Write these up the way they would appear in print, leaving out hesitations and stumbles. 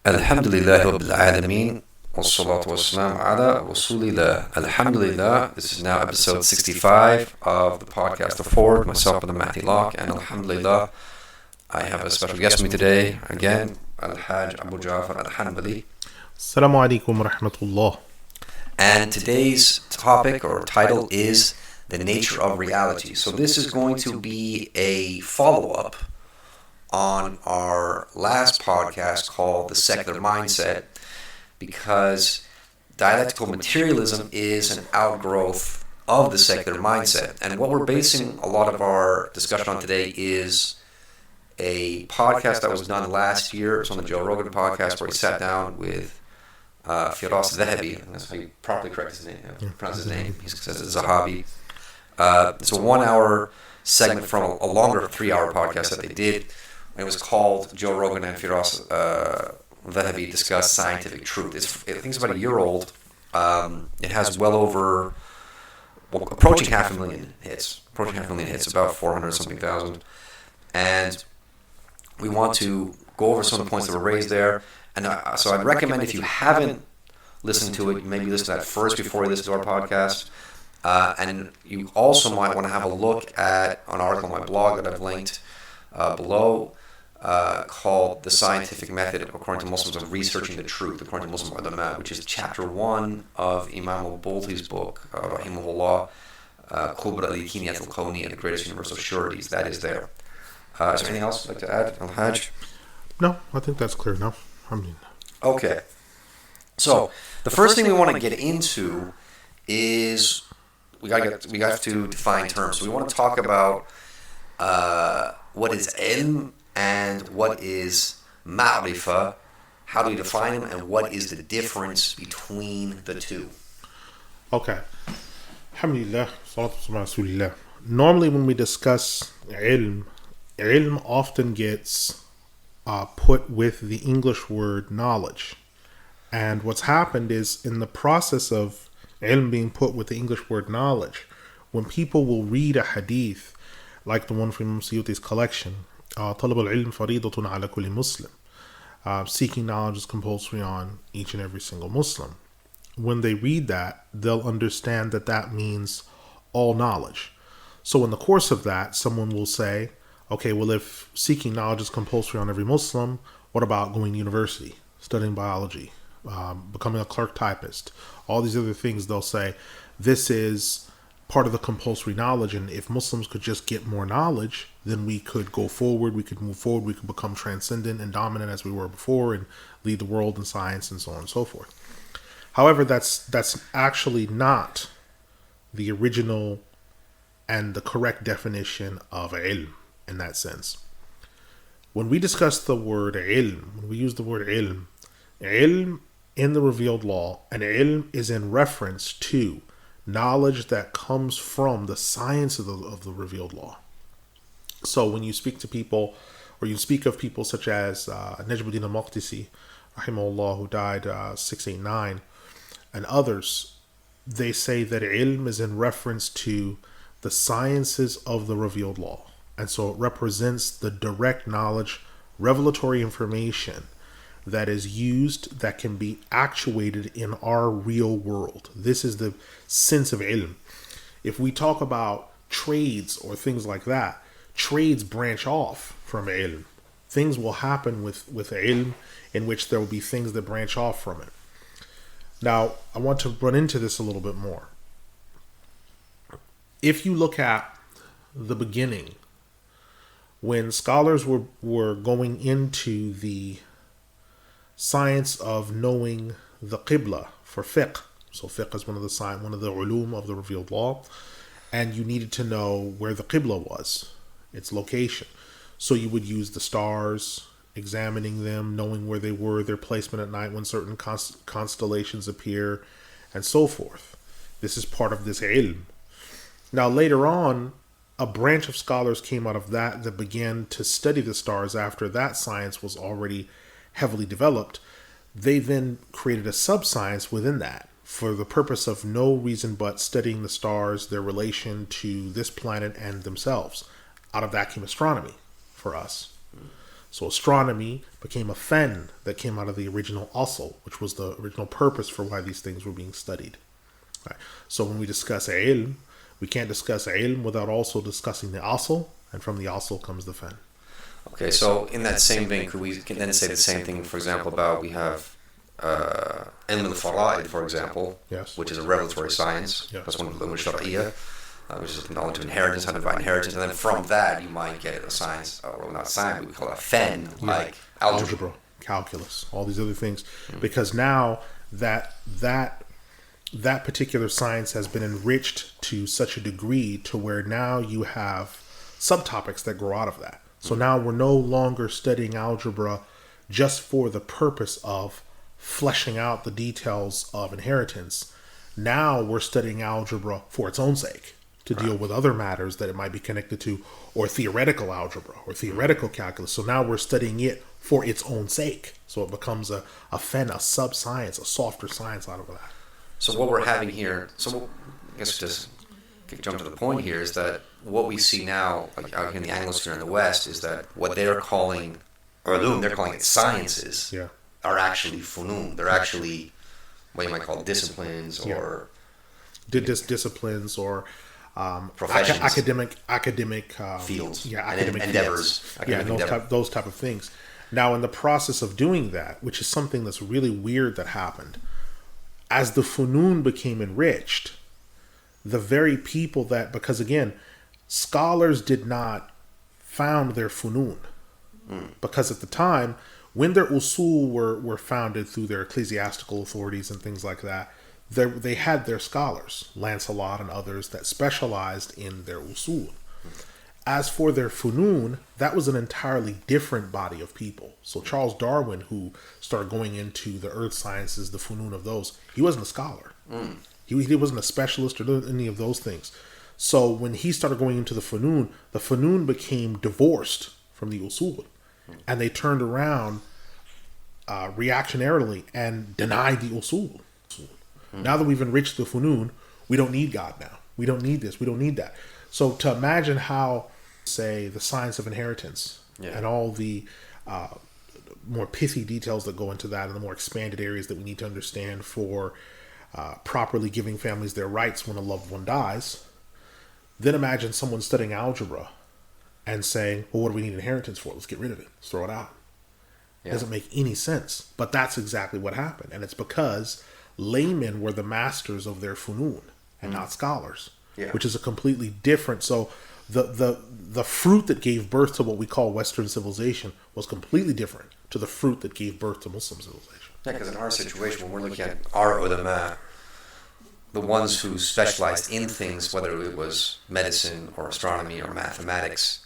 Alhamdulillah Rabbil Alameen. Wassalatu wassalamu ala Rasulillah. Alhamdulillah. This is now episode 65 of the podcast Afford. Myself and the Mahdi Locke. And Alhamdulillah, I have a special guest with me today. Again, Al-Hajj Abu Jafar Al-Hanbali. Assalamu alaikum wa rahmatullah. And today's topic or title is the nature of reality. So this is going to be a follow-up on our last podcast called The Secular Mindset, because dialectical materialism is an outgrowth of the secular mindset. And what we're basing a lot of our discussion on today is a podcast that was done last year. It's on the Geological podcast where he sat down with Firas Zahabi, and that's how you properly correct his name, pronounce his name. He says it's Zahabi. It's a 1 hour segment from a longer 3-hour podcast that they did. It was called Joe Rogan and Firas Zahabi Discuss Scientific Truth. I think it's about a year old. It has approaching half a million hits. About 400 something thousand. And we want to go over some of the points that were raised there. And so I'd recommend, if you haven't listened to it, maybe listen to that first before you listen to our podcast. And you also might want to have a look at an article on my blog that I've linked below, called The Scientific Method, according to Muslims, of Researching the Truth, according to Muslim ulama, which is chapter 1 of Imam Abu's book, Rahimahullah, Kubra al-Kiniyat al-Kawni, the Greatest Universal Sureties. That is there. Is there anything else you'd like to add, Al-Hajj? No, I think that's clear now. Okay. So, the first thing we want to get into is we have to define terms. So we want to talk about what is ilm and what is Marifah. How do we define them, and what is the difference between the two? Okay. Alhamdulillah, salatu wa rasulillah. Normally when we discuss ilm often gets put with the English word knowledge. And what's happened is, in the process of ilm being put with the English word knowledge, when people will read a hadith, like the one from Imam Suyuti's collection, طلب العلم فريضة على كل مسلم, seeking knowledge is compulsory on each and every single Muslim. When they read that, they'll understand that that means all knowledge. So in the course of that, someone will say, okay, well, if seeking knowledge is compulsory on every Muslim, what about going to university, studying biology, becoming a clerk typist, all these other things? They'll say this is part of the compulsory knowledge, and if Muslims could just get more knowledge, then we could go forward, we could move forward, we could become transcendent and dominant as we were before and lead the world in science and so on and so forth. However, that's actually not the original and the correct definition of ilm in that sense. When we discuss the word ilm, when we use the word ilm in the revealed law, and ilm is in reference to knowledge that comes from the science of the revealed law. So when you speak to people, or you speak of people such as Najmuddin al-Maqdisi, rahimahullah, who died 689, and others, they say that ilm is in reference to the sciences of the revealed law. And so it represents the direct knowledge, revelatory information that is used, that can be actuated in our real world. This is the sense of ilm. If we talk about trades or things like that, trades branch off from ilm. Things will happen with ilm in which there will be things that branch off from it. Now, I want to run into this a little bit more. If you look at the beginning, when scholars were going into the science of knowing the qibla for fiqh. So fiqh is one of the ulum of the revealed law, and you needed to know where the qibla was, its location. So you would use the stars, examining them, knowing where they were, their placement at night when certain constellations appear, and so forth. This is part of this ilm. Now later on, a branch of scholars came out of that began to study the stars after that science was already heavily developed. They then created a sub-science within that for the purpose of no reason but studying the stars, their relation to this planet and themselves. Out of that came astronomy for us. So astronomy became a Fann that came out of the original Usul, which was the original purpose for why these things were being studied. Right. So when we discuss ilm, we can't discuss ilm without also discussing the Usul, and from the Usul comes the Fann. Okay, so in that same vein, could we then say the same thing, for example, about we have al-Fara'id, for example, Yes. which is a revelatory science. Yes. That's one of the al-Shar'iyya, which is knowledge of inheritance, how to divide inheritance, and then from that you might get a science, or not science, but we call it a Fann, like algebra, calculus, all these other things, because now that particular science has been enriched to such a degree to where now you have subtopics that grow out of that. So now we're no longer studying algebra just for the purpose of fleshing out the details of inheritance. Now we're studying algebra for its own sake, to deal with other matters that it might be connected to, or theoretical algebra or theoretical calculus. So now we're studying it for its own sake. So it becomes a Fann, a sub-science, a softer science out of that. So what we're having here, so I guess just jump to the point here, is that what we see now, like out here in the Anglosphere in the West, is that what they're calling ulum, they're calling it sciences, are actually funun. They're actually what you might call disciplines or disciplines or professions, academic fields, academic endeavors, fields. Those type of things. Now, in the process of doing that, which is something that's really weird that happened, as the funun became enriched, the very people that, because again, scholars did not found their funun, because at the time, when their usul were founded through their ecclesiastical authorities and things like that, they had their scholars, Lancelot and others, that specialized in their usul. As for their funun, that was an entirely different body of people. So Charles Darwin, who started going into the earth sciences, the funun of those, he wasn't a scholar. He wasn't a specialist or any of those things. So when he started going into the funun became divorced from the usul. And they turned around reactionarily and denied the usul. Now that we've enriched the funun, we don't need God now. We don't need this. We don't need that. So to imagine how, say, the science of inheritance and all the more pithy details that go into that and the more expanded areas that we need to understand for properly giving families their rights when a loved one dies, then imagine someone studying algebra and saying, well, what do we need inheritance for? Let's get rid of it. Let's throw it out. It doesn't make any sense. But that's exactly what happened. And it's because laymen were the masters of their funun and not scholars, which is a completely different. So the fruit that gave birth to what we call Western civilization was completely different to the fruit that gave birth to Muslim civilization. Yeah, because in our situation, when we're looking at our ulama, the ones who specialized in things, whether it was medicine or astronomy or mathematics,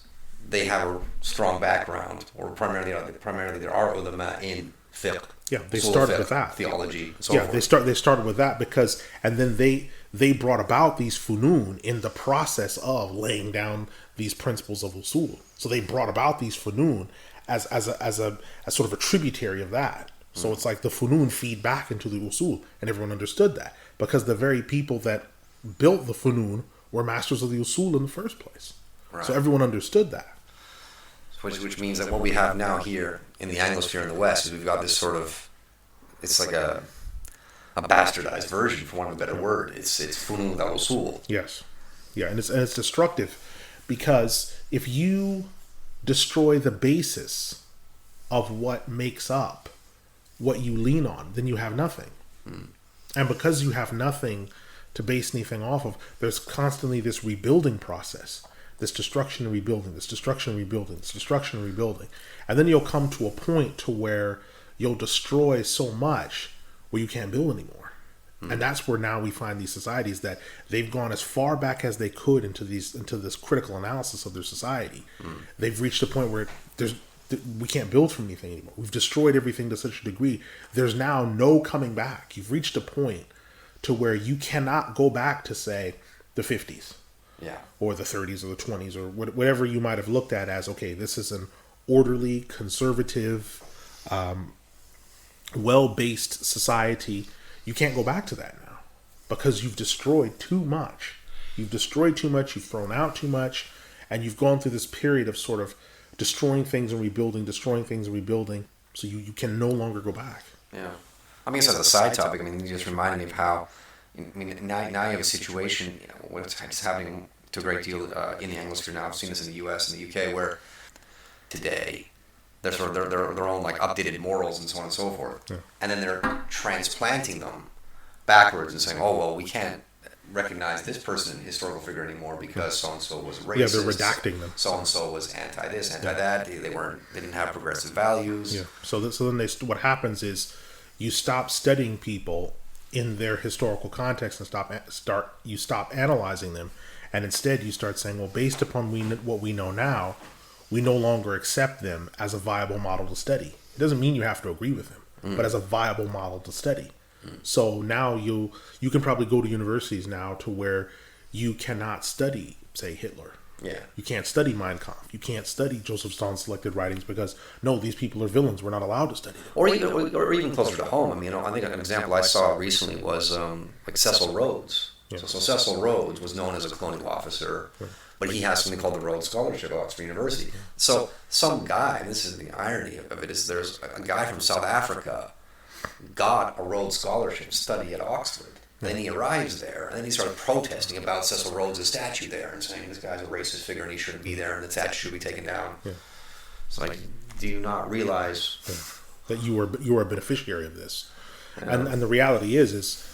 they have a strong background, or primarily there are ulama in fiqh. Yeah, they started with that. Theology. And so forth. They started with that because, and then they brought about these funun in the process of laying down these principles of usul. So they brought about these funun as sort of a tributary of that. So it's like the funun feed back into the usul, and everyone understood that because the very people that built the funun were masters of the usul in the first place. Right. So everyone understood that. Which means that what we have now here in the Anglosphere in the West is we've got this sort of, it's like a bastardized version, for want of a better word. It's funun without usul. Yes, yeah, and it's destructive because if you destroy the basis of what makes up what you lean on, then you have nothing. And because you have nothing to base anything off of, there's constantly this rebuilding process. This destruction and rebuilding, this destruction and rebuilding, this destruction and rebuilding. And then you'll come to a point to where you'll destroy so much where you can't build anymore. And that's where now we find these societies that they've gone as far back as they could into this critical analysis of their society. They've reached a point where we can't build from anything anymore. We've destroyed everything to such a degree. There's now no coming back. You've reached a point to where you cannot go back to, say, the 50s. Or the 30s or the 20s or whatever you might have looked at as, okay, this is an orderly, conservative, well-based society. You can't go back to that now because you've destroyed too much. You've destroyed too much, you've thrown out too much, and you've gone through this period of sort of destroying things and rebuilding, so you can no longer go back. Yeah. I mean, as a side topic, I mean, you just reminded me of how, I mean, now you have a situation, what's happening to a great deal in the Anglosphere now. I've seen this in the US and the UK, where today they're sort of their own like updated morals and so on and so forth. Yeah. And then they're transplanting them backwards and saying, oh, well, we can't recognize this person, historical figure, anymore because so-and-so was racist. Yeah, they're redacting them. So-and-so was anti-this, anti-that. They didn't have progressive values. Yeah. So then what happens is you stop studying people in their historical context and stop analyzing them, and instead you start saying, well, based upon what we know now, we no longer accept them as a viable model to study. It doesn't mean you have to agree with them, but as a viable model to study. So now you can probably go to universities now to where you cannot study, say, Hitler. Yeah. You can't study Mein Kampf. You can't study Joseph Stalin's selected writings because, no, these people are villains. We're not allowed to study them. Or even closer to home. I mean, I think an example I saw recently was like Cecil Rhodes. Yeah. So Cecil Rhodes was known as a colonial officer, but he has something called the Rhodes Scholarship at Oxford University. So some guy, and this is the irony of it, is there's a guy from South Africa got a Rhodes Scholarship to study at Oxford. And then he arrives there, and then he started protesting about Cecil Rhodes' statue there and saying this guy's a racist figure and he shouldn't be there and the statue should be taken down. Yeah. It's like, do you not realize that you are a beneficiary of this? And the reality is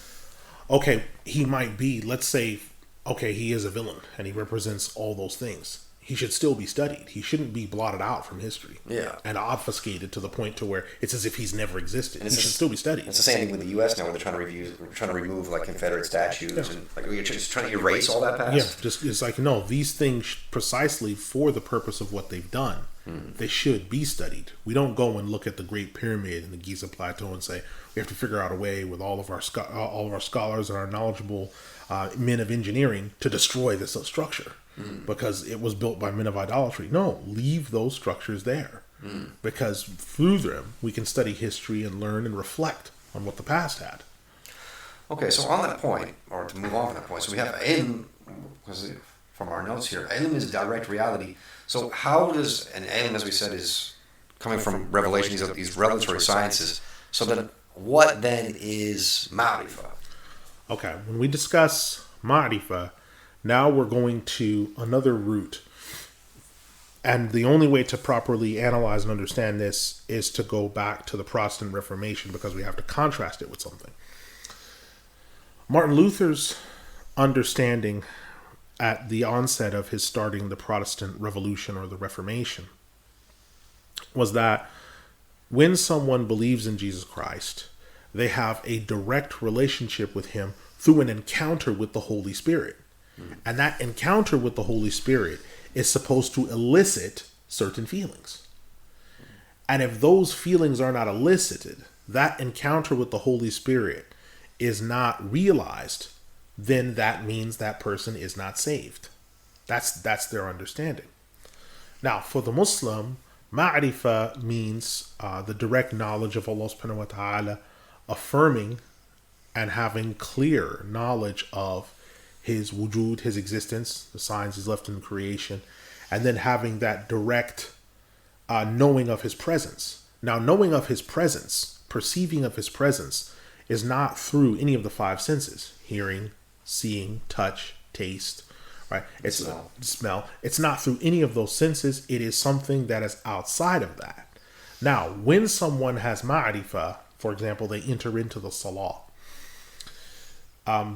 okay, he might be, let's say, okay, he is a villain and he represents all those things. He should still be studied. He shouldn't be blotted out from history. Yeah. And obfuscated to the point to where it's as if he's never existed. He should still be studied. It's the same thing with the U.S. now, where they're trying to remove like Confederate statues and like you're just trying to erase all that past. Yeah, it's like, no, these things precisely for the purpose of what they've done, they should be studied. We don't go and look at the Great Pyramid and the Giza Plateau and say we have to figure out a way with all of our scholars and our knowledgeable men of engineering to destroy this structure. Because it was built by men of idolatry. No, leave those structures there. Because through them, we can study history and learn and reflect on what the past had. Okay, so on that point, or to move on from that point, so we have ilm, because from our notes here, ilm is direct reality. So how does, and ilm, as we said, is coming from revelation, these revelatory sciences. So then, what then is Marifah? Okay, when we discuss Marifah, now we're going to another route. And the only way to properly analyze and understand this is to go back to the Protestant Reformation, because we have to contrast it with something. Martin Luther's understanding at the onset of his starting the Protestant Revolution or the Reformation was that when someone believes in Jesus Christ, they have a direct relationship with him through an encounter with the Holy Spirit. And that encounter with the Holy Spirit is supposed to elicit certain feelings. And if those feelings are not elicited, that encounter with the Holy Spirit is not realized, then that means that person is not saved. That's their understanding. Now, for the Muslim, Marifah means the direct knowledge of Allah subhanahu wa ta'ala, affirming and having clear knowledge of his wujud, his existence, the signs he's left in creation, and then having that direct knowing of his presence. Now, knowing of his presence, perceiving of his presence, is not through any of the five senses: hearing, seeing, touch, taste, right? It's smell. It's not through any of those senses. It is something that is outside of that. Now, when someone has ma'rifah, for example, they enter into the salah,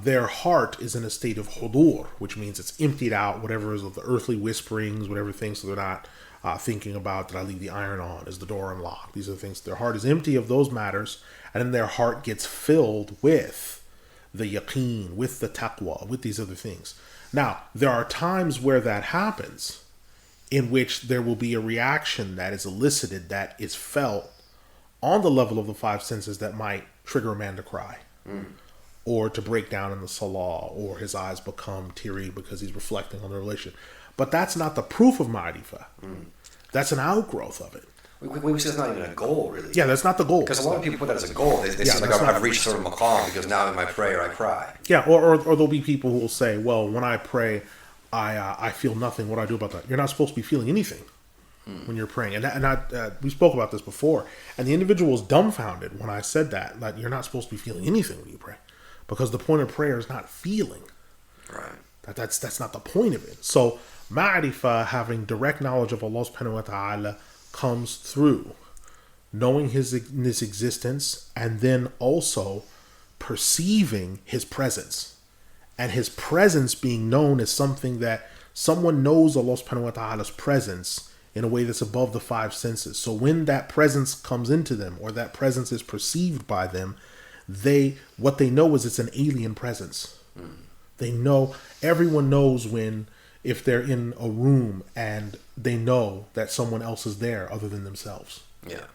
their heart is in a state of hudur, which means it's emptied out, whatever is of the earthly whisperings, whatever things, so they're not thinking about, did I leave the iron on? Is the door unlocked? These are the things. Their heart is empty of those matters, and then their heart gets filled with the yaqeen, with the taqwa, with these other things. Now, there are times where that happens, in which there will be a reaction that is elicited, that is felt on the level of the five senses, that might trigger a man to cry. Or to break down in the salah, or his eyes become teary because he's reflecting on the relation. But that's not the proof of ma'rifah. That's an outgrowth of it. We say that's not even a goal, really. Yeah, that's not the goal. Because a lot of people put that as a goal. They say, like, I've reached sort of maqam because now in my prayer I cry. Yeah, or there'll be people who will say, well, when I pray, I feel nothing. What do I do about that? You're not supposed to be feeling anything. when you're praying. We spoke about this before, and the individual was dumbfounded when I said that you're not supposed to be feeling anything when you pray, because the point of prayer is not feeling. Right. That's not the point of it. So Marifah, having direct knowledge of Allah subhanahu wa ta'ala, comes through knowing his existence, and then also perceiving his presence. And his presence being known as something that someone knows Allah subhanahu wa ta'ala's presence in a way that's above the five senses. So when that presence comes into them, or that presence is perceived by them, what they know is it's an alien presence. They know, everyone knows if they're in a room and they know that someone else is there other than themselves. Yeah.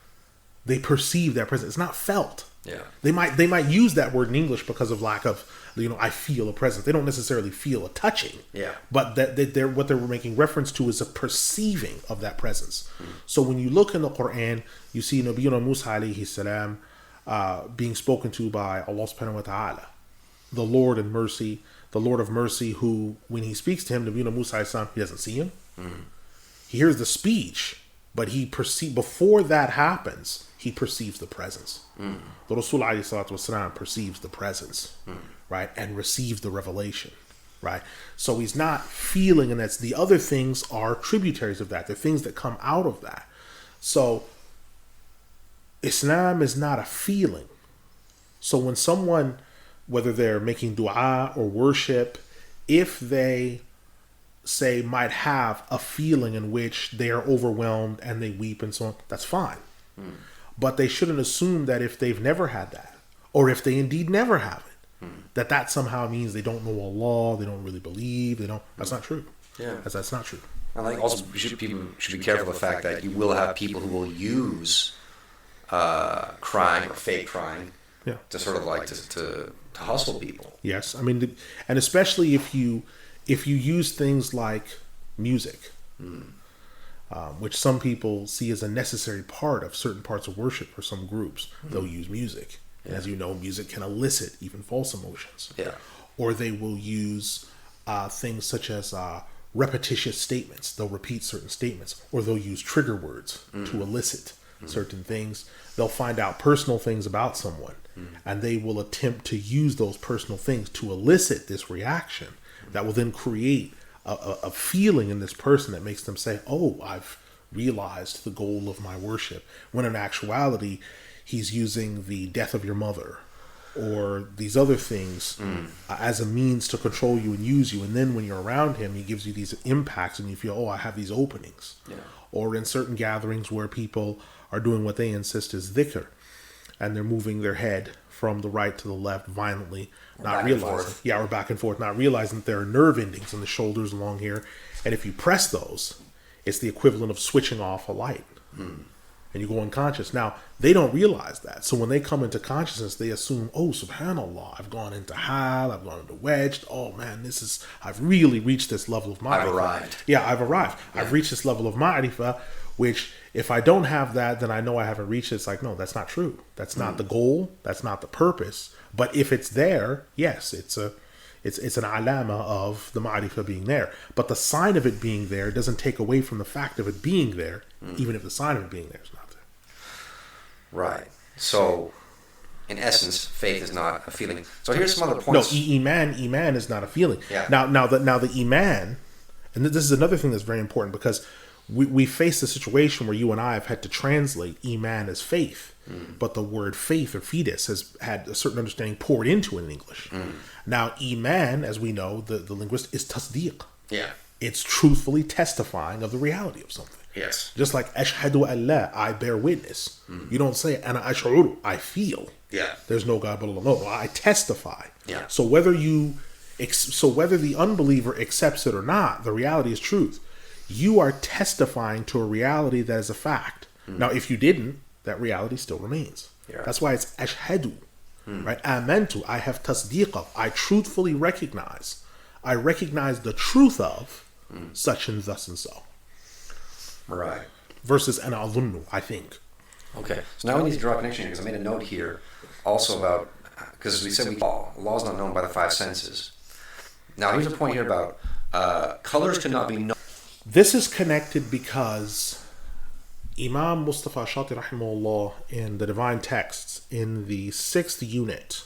They perceive that presence. It's not felt. Yeah. They might use that word in English because of lack of, I feel a presence. They don't necessarily feel a touching. Yeah. But what they're making reference to is a perceiving of that presence. So when you look in the Quran, you see Nabiyyuna Musa alayhi salam being spoken to by Allah subhanahu wa ta'ala, the Lord of mercy, who, when he speaks to him, Nabiyyuna Musa alayhi salam, he doesn't see him. He hears the speech, but before that happens, he perceives the presence. The Rasul alayhi salatu wasalam perceives the presence, right, and receives the revelation, right? So he's not feeling, and that's the other things are tributaries of that. They're things that come out of that. So Islam is not a feeling. So when someone, whether they're making dua or worship, if they might have a feeling in which they are overwhelmed and they weep and so on, that's fine. But they shouldn't assume that if they've never had that, or if they indeed never have it, that somehow means they don't know Allah, they don't really believe, that's not true. Yeah. That's not true. And also, people should be careful of the fact that you will have people who will use crying or fake crying to sort of to hustle people. Yes, and especially if you use things like music, which some people see as a necessary part of certain parts of worship for some groups, they'll use music. And as you know, music can elicit even false emotions. Yeah. Or they will use things such as repetitious statements. They'll repeat certain statements, or they'll use trigger words to elicit certain things. They'll find out personal things about someone, and they will attempt to use those personal things to elicit this reaction that will then create a feeling in this person that makes them say, oh, I've realized the goal of my worship, when in actuality he's using the death of your mother or these other things as a means to control you and use you. And then when you're around him, he gives you these impacts and you feel, oh, I have these openings. Yeah. Or in certain gatherings where people are doing what they insist is dhikr, and they're moving their head from the right to the left violently, not realizing, or back and forth, not realizing that there are nerve endings in the shoulders along here. And if you press those, it's the equivalent of switching off a light. And you go unconscious. Now, they don't realize that. So when they come into consciousness, they assume, oh, subhanAllah, I've gone into hal, I've gone into wedged. Oh, man, I've really reached this level of ma'rifah. I've arrived. Yeah, I've arrived. Yeah. I've reached this level of ma'rifah, which if I don't have that, then I know I haven't reached it. It's like, no, that's not true. That's not the goal. That's not the purpose. But if it's there, yes, it's an alama of the ma'rifah being there. But the sign of it being there doesn't take away from the fact of it being there, even if the sign of it being there is not there. Right. So, in essence, faith is not a feeling. So here's some other points. No, iman is not a feeling. Yeah. Now the iman, and this is another thing that's very important, because we face a situation where you and I have had to translate iman as faith, but the word faith or fetus has had a certain understanding poured into it in English. Now, iman, as we know, the linguist, is tasdeeq. Yeah. It's truthfully testifying of the reality of something. Yes. Just like ashhadu an la, I bear witness. You don't say ana ash'uru, I feel. Yeah. There's no God but Allah. No, I testify. Yeah. So whether the unbeliever accepts it or not, the reality is truth. You are testifying to a reality that is a fact. Now, if you didn't, that reality still remains. Yeah. That's why it's ashhadu, right? Amantu, I have tasdeeq of, I truthfully recognize. I recognize the truth of such and thus and so. Right. Versus an adhunnu, I think. Okay. So now we need to draw a connection here, because I made a note here also about, because we said law is not known by the five senses. Now here's a point here about colors cannot be known. This is connected because Imam Mustafa Shatti rahimahullah in the Divine Texts in the 6th unit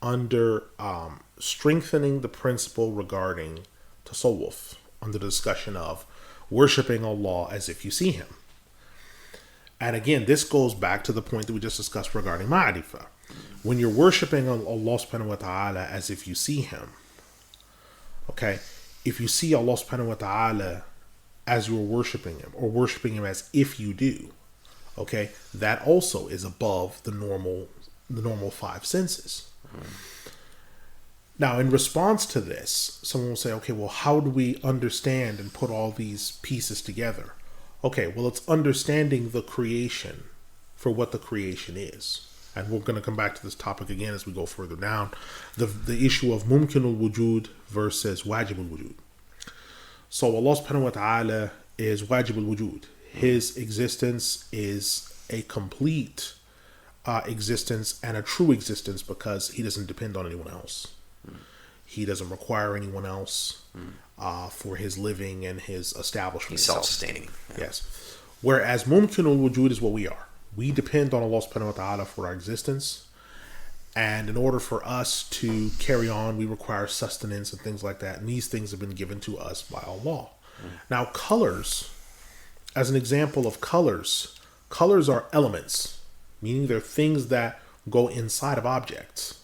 under strengthening the principle regarding tasawwuf, under the discussion of worshipping Allah as if you see him. And again, this goes back to the point that we just discussed regarding Marifah. When you're worshipping Allah subhanahu wa ta'ala as if you see him, okay, if you see Allah subhanahu wa ta'ala as you're worshipping him, or worshipping him as if you do, okay, that also is above the normal 5 senses. Now, in response to this, someone will say, okay, well, how do we understand and put all these pieces together? Okay, well, it's understanding the creation for what the creation is. And we're going to come back to this topic again as we go further down. The issue of mumkinul wujud versus wajibul wujud. So Allah subhanahu wa ta'ala is wajibul wujud. His existence is a complete existence and a true existence because he doesn't depend on anyone else. He doesn't require anyone else for his living and his establishment. He's self-sustaining. Yeah. Yes. Whereas mumkinul wujud is what we are. We depend on Allah subhanahu wa ta'ala for our existence. And in order for us to carry on, we require sustenance and things like that. And these things have been given to us by Allah. Now, colors, as an example of colors are elements, meaning they're things that go inside of objects.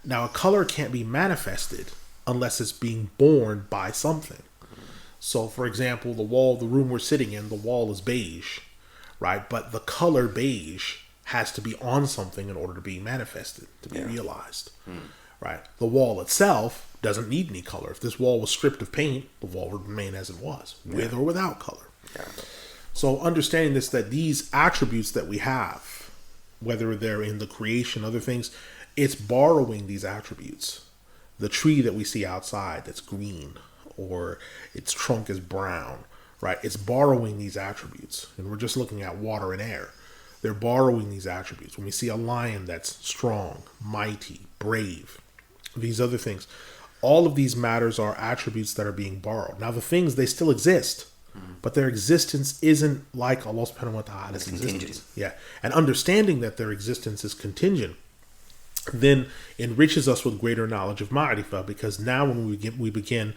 Now, a color can't be manifested unless it's being born by something. So, for example, the room we're sitting in, the wall is beige, right? But the color beige has to be on something in order to be manifested, to be realized, right? The wall itself doesn't need any color. If this wall was stripped of paint, the wall would remain as it was, with or without color. So understanding this, that these attributes that we have, whether they're in the creation, other things, it's borrowing these attributes. The tree that we see outside that's green, or its trunk is brown, right? It's borrowing these attributes. And we're just looking at water and air. They're borrowing these attributes. When we see a lion that's strong, mighty, brave, these other things, all of these matters are attributes that are being borrowed. Now, the things, they still exist, but their existence isn't like Allah subhanahu wa ta'ala's existence. Yeah. And understanding that their existence is contingent then enriches us with greater knowledge of Marifah, because now when we begin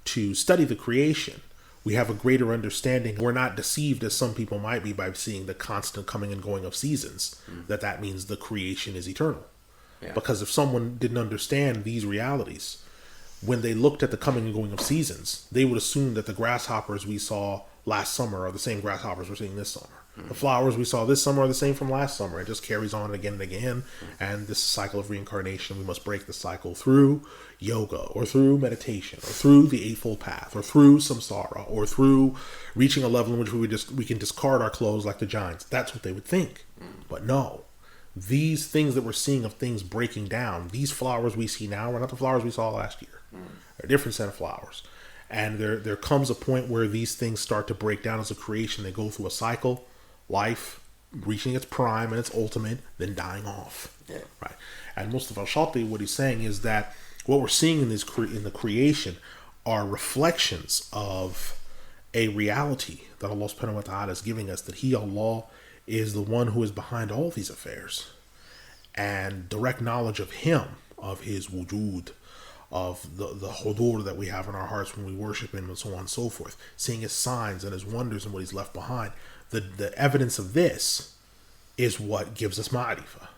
to study the creation, we have a greater understanding. We're not deceived, as some people might be, by seeing the constant coming and going of seasons, that means the creation is eternal. Because if someone didn't understand these realities, when they looked at the coming and going of seasons, they would assume that the grasshoppers we saw last summer are the same grasshoppers we're seeing this summer. The flowers we saw this summer are the same from last summer. It just carries on again and again. And this cycle of reincarnation, we must break the cycle through yoga, or through meditation, or through the Eightfold Path, or through samsara, or through reaching a level in which we can discard our clothes like the giants. That's what they would think. But no, these things that we're seeing of things breaking down, these flowers we see now are not the flowers we saw last year. They're a different set of flowers. And there comes a point where these things start to break down as a creation. They go through a cycle, life reaching its prime and its ultimate, then dying off. Right. And Mustafa Shatti, what he's saying is that what we're seeing in the creation are reflections of a reality that Allah subhanahu wa ta'ala is giving us, that He, Allah, is the one who is behind all these affairs. And direct knowledge of Him, of His wujud, of the hudur that we have in our hearts when we worship Him, and so on and so forth, seeing His signs and His wonders and what He's left behind. The evidence of this is what gives us Marifah.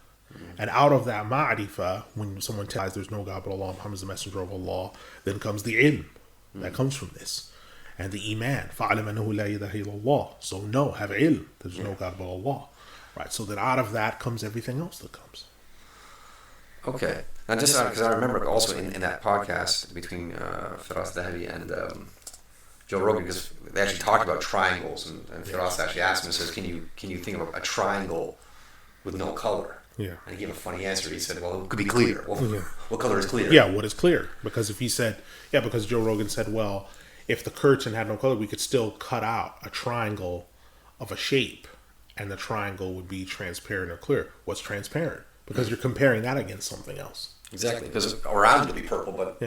And out of that Marifah, when someone tells there's no God but Allah, Muhammad is the messenger of Allah, then comes the ilm that comes from this. And the iman, فَعْلَمْ أَنَّهُ لَا إِلَهَ إِلَّا اللَّهِ. So no, have ilm, there's no God but Allah. Right, so that out of that comes everything else that comes. Okay. Now, just because I remember also in that podcast between Firas Dahabi and Joe Rogan, because they actually talked about triangles, and Firas actually asked him, says, can you think of a triangle with no color? Yeah. And he gave a funny answer. He said, well, it could be clear. Well, what color is clear? Yeah, what is clear? Because if he said, because Joe Rogan said, well, if the curtain had no color, we could still cut out a triangle of a shape, and the triangle would be transparent or clear. What's transparent? Because you're comparing that against something else. Exactly. Because around it will be purple, but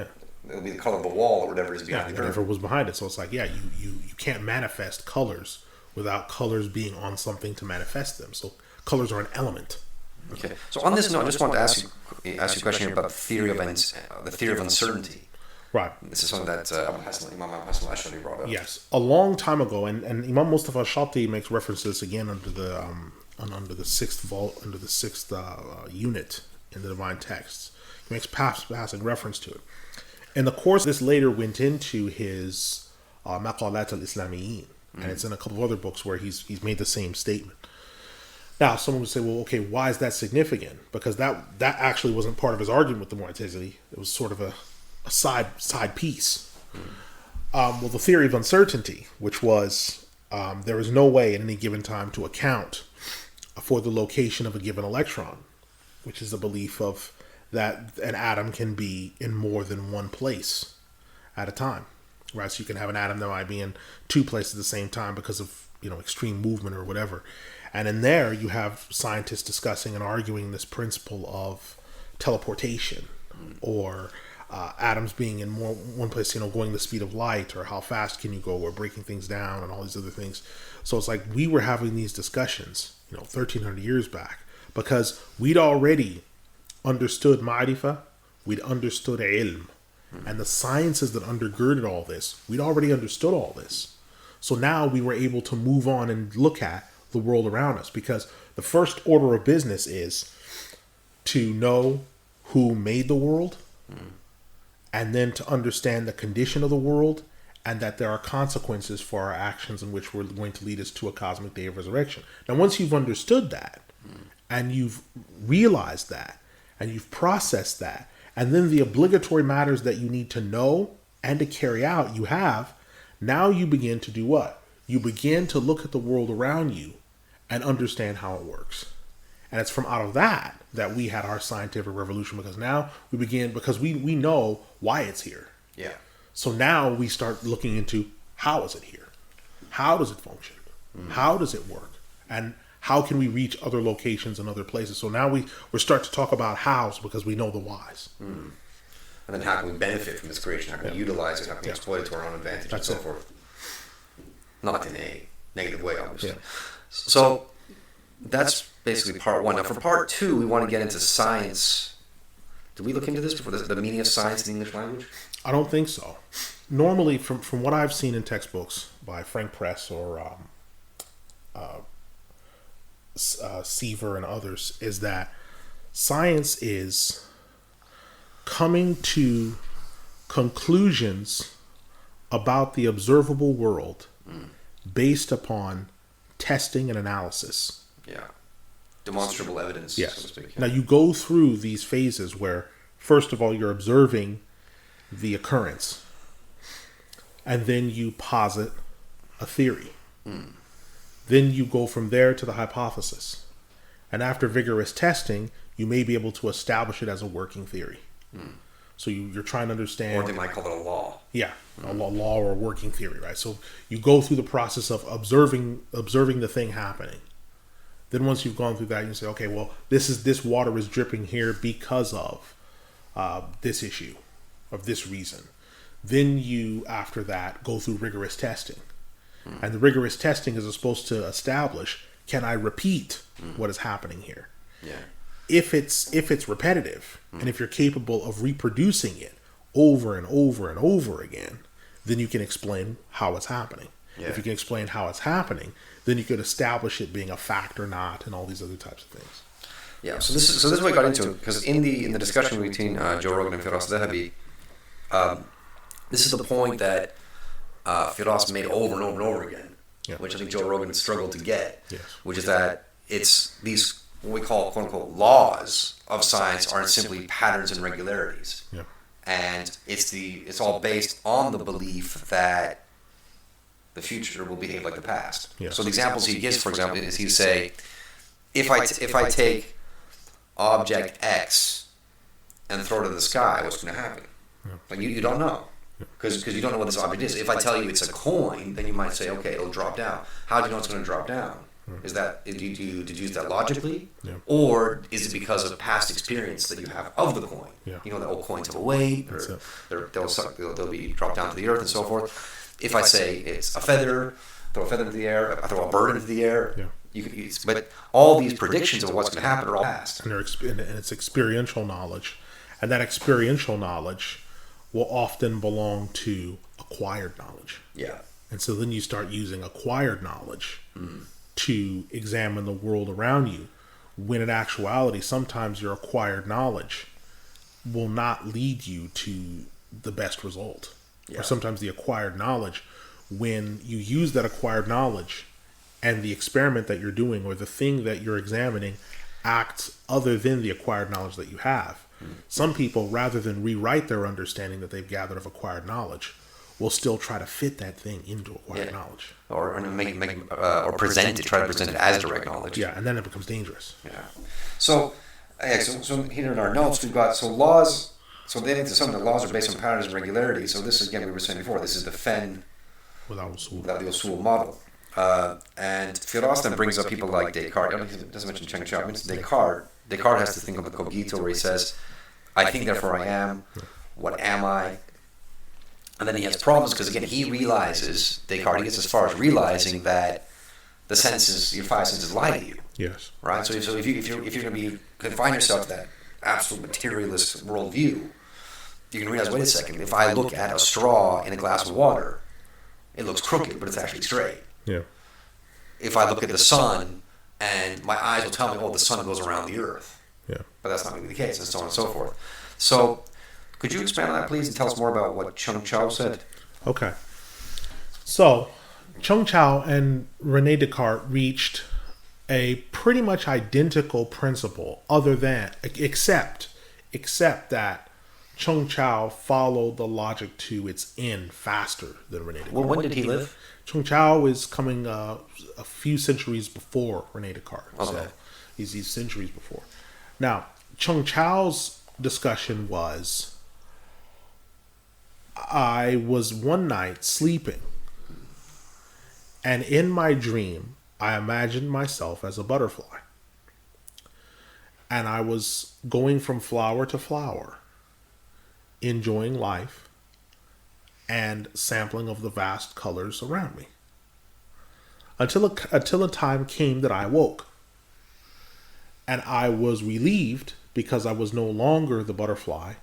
it'll be the color of the wall or whatever is behind it. Whatever was behind it. So it's like, you can't manifest colors without colors being on something to manifest them. So colors are an element. Okay. So on this note, I just want to ask you a question here about the theory of uncertainty. Right. This is something that Imam Abu actually brought up. Yes, a long time ago, and Imam Mustafa Shatti makes references again under the sixth unit in the divine texts. He makes passing reference to it. In the course, this later went into his Maqalat al-Islamiyyin, and it's in a couple of other books where he's made the same statement. Now, someone would say, well, okay, why is that significant? Because that actually wasn't part of his argument with the Mu'tazili. It was sort of a side piece. Well, the theory of uncertainty, which was there is no way at any given time to account for the location of a given electron, which is the belief of that an atom can be in more than one place at a time, right? So you can have an atom that might be in two places at the same time because of extreme movement or whatever. And in there, you have scientists discussing and arguing this principle of teleportation, or atoms being in one place, going the speed of light, or how fast can you go, or breaking things down, and all these other things. So it's like we were having these discussions, 1,300 years back, because we'd already understood Marifah, we'd understood ilm, and the sciences that undergirded all this, we'd already understood all this. So now we were able to move on and look at the world around us, because the first order of business is to know who made the world, and then to understand the condition of the world, and that there are consequences for our actions in which we're going to lead us to a cosmic day of resurrection. Now, once you've understood that, and you've realized that, and you've processed that, and then the obligatory matters that you need to know and to carry out you have, now you begin to do what? You begin to look at the world around you and understand how it works. And it's from out of that we had our scientific revolution, because now because we know why it's here. Yeah. So now we start looking into, how is it here? How does it function? How does it work? And how can we reach other locations and other places? So now we start to talk about hows, because we know the whys. And then how can we benefit from this creation? How can we utilize it? How can we exploit it to our own advantage? That's and so forth? Not in a negative way, obviously. Yeah. So that's basically part one. Now for part two, we want to get into science. Did we look into this before, the meaning of science in the English language? I don't think so. Normally, from what I've seen in textbooks by Frank Press or Seaver and others, is that science is coming to conclusions about the observable world based upon testing and analysis. Yeah. Demonstrable evidence, yes. so to speak. Now you go through these phases where, first of all, you're observing the occurrence, and then you posit a theory. Then you go from there to the hypothesis. And after vigorous testing, you may be able to establish it as a working theory. So you're trying to understand... Or they might call it a law. Yeah, a law or a working theory, right? So you go through the process of observing the thing happening. Then once you've gone through that, you say, okay, well, this water is dripping here because of this issue, of this reason. Then you, after that, go through rigorous testing. And the rigorous testing is supposed to establish, can I repeat what is happening here? Yeah. If it's repetitive, and if you're capable of reproducing it over and over and over again, then you can explain how it's happening. Yeah. If you can explain how it's happening, then you could establish it being a fact or not, and all these other types of things. Yeah. So this is what I got into, because in the discussion between Joe Rogan and Firas Zahabi, this is the point that Firas made over and over and over again, which I think Joe Rogan struggled to get, which is that it's these what we call quote unquote laws of science aren't simply patterns and regularities, and it's all based on the belief that the future will behave like the past. So the examples he gives, for example, is he'd say, if I take object X and throw it in the sky, what's going to happen? Like you don't know. Because you don't know what this object is. If I tell you it's a coin, then you might say, okay, it'll drop down. How do you know it's going to drop down? Is that, did you deduce that logically? Or is it because of past experience that you have of the coin? You know that old coins have a weight, or they'll be dropped down to the earth and so forth. If I say it's a feather, throw a feather into the air, throw a bird into the air. Yeah. But all these predictions of what's going to happen are all past. And it's experiential knowledge. And that experiential knowledge will often belong to acquired knowledge. Yeah. And so then you start using acquired knowledge to examine the world around you, when in actuality, sometimes your acquired knowledge will not lead you to the best result. Yeah. Or sometimes the acquired knowledge, when you use that acquired knowledge and the experiment that you're doing or the thing that you're examining acts other than the acquired knowledge that you have. Some people, rather than rewrite their understanding that they've gathered of acquired knowledge, will still try to fit that thing into acquired knowledge. Or present it, try to present it as direct knowledge. Yeah, and then it becomes dangerous. Yeah. So here in our notes, we've got, laws, then into some of the laws are based on patterns and regularities. So this is, again, we were saying before, this is the Fann without the Usul model. And Firas brings up people like Descartes. It doesn't mention Chung Chou. It mentions Descartes. Descartes has to think of the cogito, where he says, I think, therefore I am. What am I? And then he has problems because, again, he realizes, Descartes, he gets as far as realizing that the senses, your five senses, lie to you. Yes. Right? So if you're going to be confine yourself to that absolute materialist worldview, you can realize, wait a second, if I look at a straw in a glass of water, it looks crooked, but it's actually straight. Yeah. If I look at the sun, and my eyes will tell me, oh, the sun goes around the earth. Yeah. But that's not really the case, and so on and so forth. So, could you expand on that, please, and tell us more about what Chung Chou said? Okay. So, Chung Chou and René Descartes reached a pretty much identical principle, except that Chung Chou followed the logic to its end faster than René Descartes. Well, when did he live? Chung Chou is coming a few centuries before René Descartes. Okay. So he's centuries before. Now, Chung Chou's discussion was, I was one night sleeping, and in my dream, I imagined myself as a butterfly. And I was going from flower to flower, enjoying life, and sampling of the vast colors around me. Until a time came that I woke. And I was relieved because I was no longer the butterfly,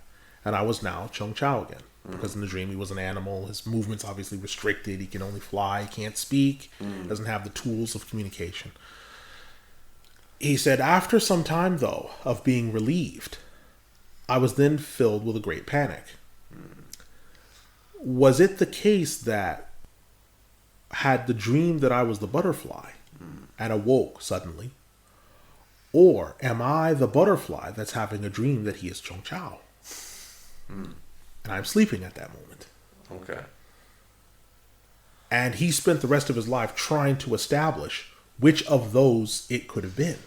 and I was now Chung Chou again. Because in the dream he was an animal, his movements obviously restricted, he can only fly, he can't speak, doesn't have the tools of communication. He said, after some time though, of being relieved, I was then filled with a great panic. Was it the case that had the dream that I was the butterfly and awoke suddenly? Or am I the butterfly that's having a dream that he is Chung Chou? And I'm sleeping at that moment. Okay. And he spent the rest of his life trying to establish which of those it could have been.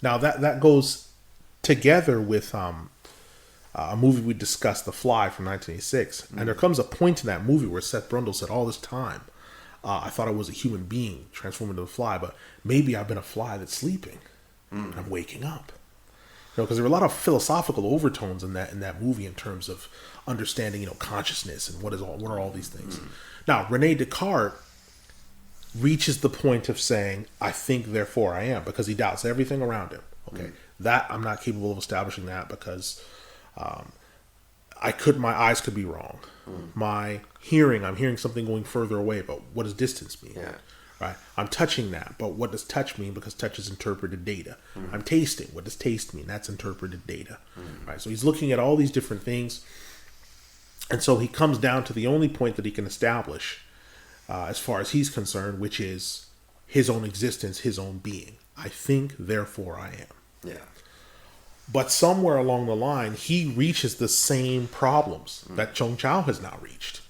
Now that goes together with a movie we discussed, The Fly from 1986. And there comes a point in that movie where Seth Brundle said, all this time, I thought I was a human being transformed into a fly, but maybe I've been a fly that's sleeping. And I'm waking up. Because there were a lot of philosophical overtones in that movie in terms of understanding, consciousness and what are all these things. Now, René Descartes reaches the point of saying, I think, therefore I am, because he doubts everything around him. Okay, that I'm not capable of establishing that because my eyes could be wrong. My hearing, I'm hearing something going further away, but what does distance mean? Yeah. Right? I'm touching that, but what does touch mean? Because touch is interpreted data. I'm tasting. What does taste mean? That's interpreted data. Right? So he's looking at all these different things. And so he comes down to the only point that he can establish as far as he's concerned, which is his own existence, his own being. I think, therefore I am. Yeah. But somewhere along the line, he reaches the same problems that Chung Chou has now reached.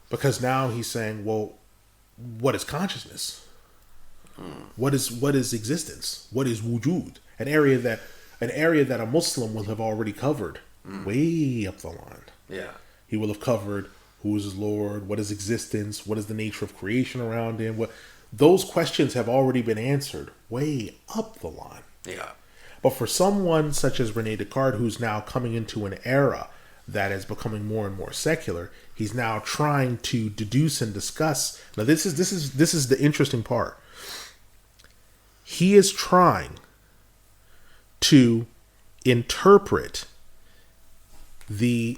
Because now he's saying, well, what is consciousness? What is existence? What is wujud? An area that a Muslim will have already covered way up the line. Yeah. He will have covered who is his Lord, what is existence, what is the nature of creation around him. Those questions have already been answered way up the line. Yeah. But for someone such as René Descartes, who's now coming into an era that is becoming more and more secular. He's now trying to deduce and discuss. Now, this is the interesting part. He is trying to interpret the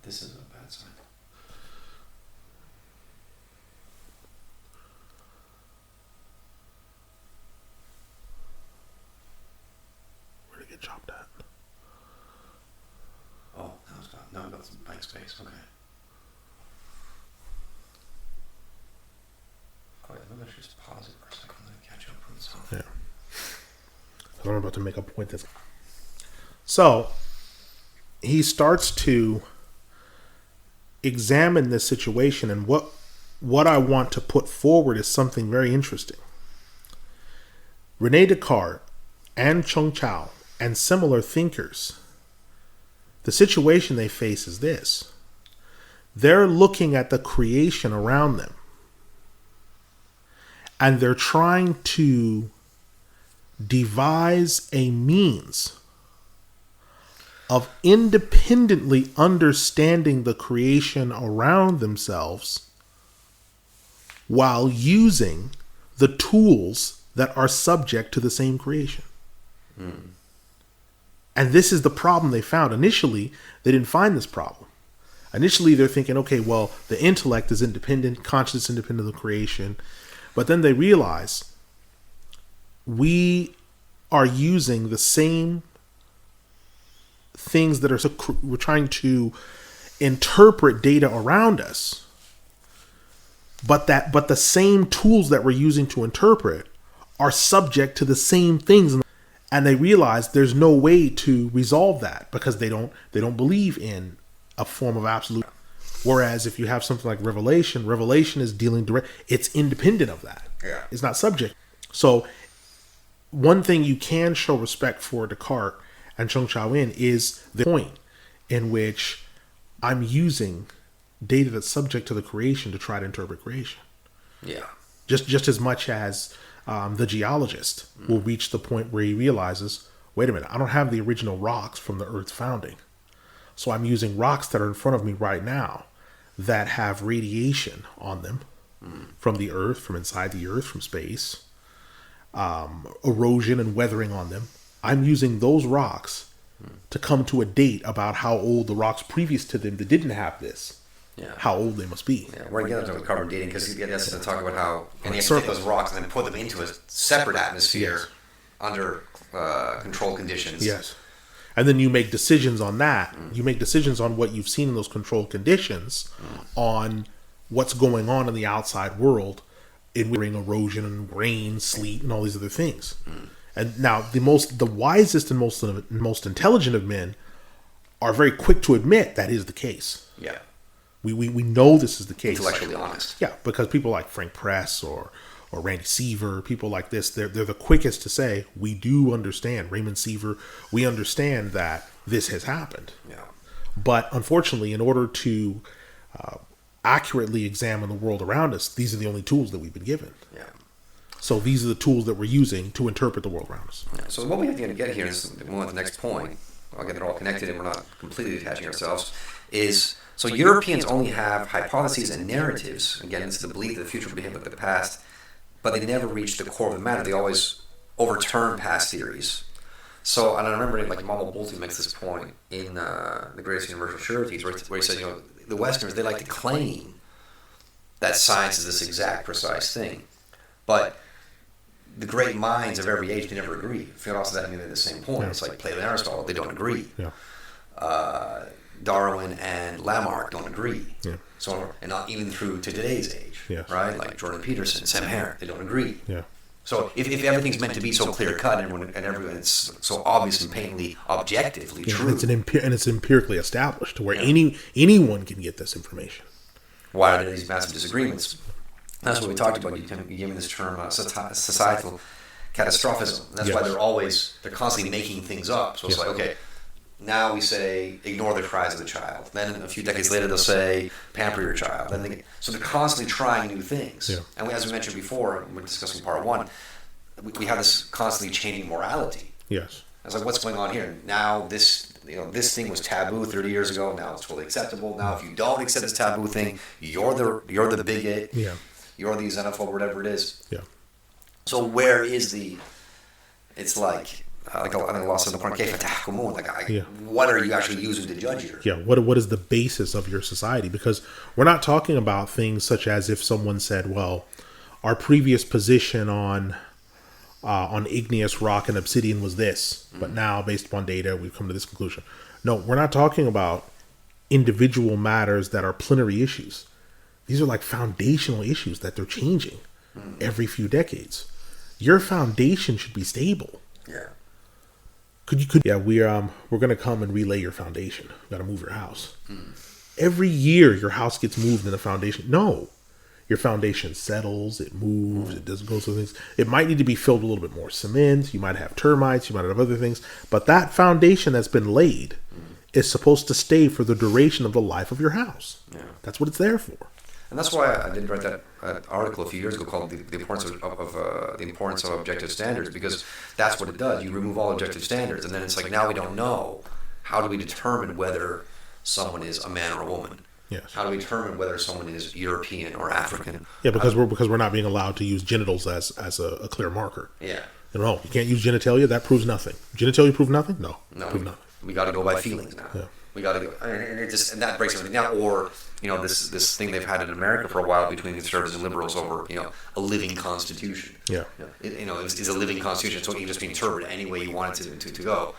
this is a bad sign. Where'd it get chopped at? Oh, now I've got some blank space. Okay. Oh, yeah, maybe I should just pause it for a second and let it catch up with itself. Yeah. I'm about to make a point that's... So, he starts to examine this situation, and what I want to put forward is something very interesting. Rene Descartes and Chung Chou and similar thinkers, the situation they face is this. They're looking at the creation around them, and they're trying to devise a means of independently understanding the creation around themselves while using the tools that are subject to the same creation. And this is the problem they found. Initially, they didn't find this problem. Initially, they're thinking, okay, well, the intellect is independent, consciousness independent of the creation. But then they realize we are using the same things that are we're trying to interpret data around us, but the same tools that we're using to interpret are subject to the same things, and they realize there's no way to resolve that because they don't believe in a form of absolute. Whereas if you have something like revelation is dealing direct, it's independent of that. Yeah, it's not subject. So one thing you can show respect for Descartes and Chung Chou in is the point in which I'm using data that's subject to the creation to try to interpret creation. Yeah. Just as much as the geologist will reach the point where he realizes, wait a minute, I don't have the original rocks from the Earth's founding. So I'm using rocks that are in front of me right now that have radiation on them from the Earth, from inside the Earth, from space, erosion and weathering on them. I'm using those rocks to come to a date about how old the rocks previous to them that didn't have this, how old they must be. Yeah, we're going to talk about carbon dating because he has to talk about how, and you have to take those rocks and then put them into a separate atmosphere under controlled conditions. Yes. And then you make decisions on that. You make decisions on what you've seen in those controlled conditions, on what's going on in the outside world, in erosion and rain, sleet, and all these other things. And now the wisest and most intelligent of men are very quick to admit that is the case. Yeah. We know this is the case. Intellectually honest. Yeah, because people like Frank Press or Randy Seaver, people like this, they're the quickest to say, we do understand. Raymond Seaver, we understand that this has happened. Yeah. But unfortunately, in order to accurately examine the world around us, these are the only tools that we've been given. Yeah. So these are the tools that we're using to interpret the world around us. Yeah. So what we have to get here is, move on to the next point, I'll get it all connected and we're not completely detaching ourselves, is, so Europeans only have hypotheses and narratives. Again, it's the belief that the future will behave like the past, but they never reach the core of the matter. They always overturn past theories. So, and I remember like Imam Abu makes this point in The Greatest Universal Sureties, where he says, the Westerners, they like to claim that science is this exact, precise thing. But the great minds of every age, they never agree. Philosophers that mean they're the same point. It's like Plato and Aristotle, they don't agree. Yeah. Darwin and Lamarck don't agree. Yeah. So, and not even through to today's age, right? Like Jordan Peterson, Sam Hare, they don't agree. Yeah. So if everything's meant to be so clear cut and everyone it's so obvious and patently objectively true, it's empirically established to where anyone can get this information. Why are there these massive disagreements? That's what we talked about. You gave me this term, societal catastrophism. That's why they're constantly making things up. So it's like, okay, now we say ignore the cries of the child. Then a few decades later they'll say pamper your child. So they're constantly trying new things. Yeah. And as we mentioned before, we're discussing part one, we have this constantly changing morality. Yes. It's like, what's going on here? Now this thing was taboo 30 years ago. Now it's totally acceptable. Now if you don't accept this taboo thing, you're the bigot. Yeah. You're the xenophobe, whatever it is. Yeah. So where is the? It's like I think Allah said in the Quran, what are you actually using to judge here? Yeah. What is the basis of your society? Because we're not talking about things such as if someone said, well, our previous position on igneous rock and obsidian was this, but now based upon data we've come to this conclusion. No, we're not talking about individual matters that are plenary issues. These are like foundational issues that they're changing every few decades. Your foundation should be stable. Yeah. We're gonna come and relay your foundation. We gotta move your house. Every year your house gets moved in the foundation. No. Your foundation settles, it moves, it doesn't go through things. It might need to be filled with a little bit more cement. You might have termites, you might have other things. But that foundation that's been laid is supposed to stay for the duration of the life of your house. Yeah. That's what it's there for. And that's why I did write that article a few years ago called the importance of objective standards, because that's what it does. You remove all objective standards, and then it's like, now we don't know. How do we determine whether someone is a man or a woman? Yes. How do we determine whether someone is European or African? Yeah, because we're not being allowed to use genitals as a clear marker. Yeah. No, you can't use genitalia. That proves nothing. Genitalia prove nothing? No. Prove nothing. We got to go by feelings now. Yeah. We got to go, and that breaks everything down. Or this thing they've had in America for a while between conservatives and liberals over a living constitution. Yeah. It's a living constitution, so it can just be interpreted any way you want it to go.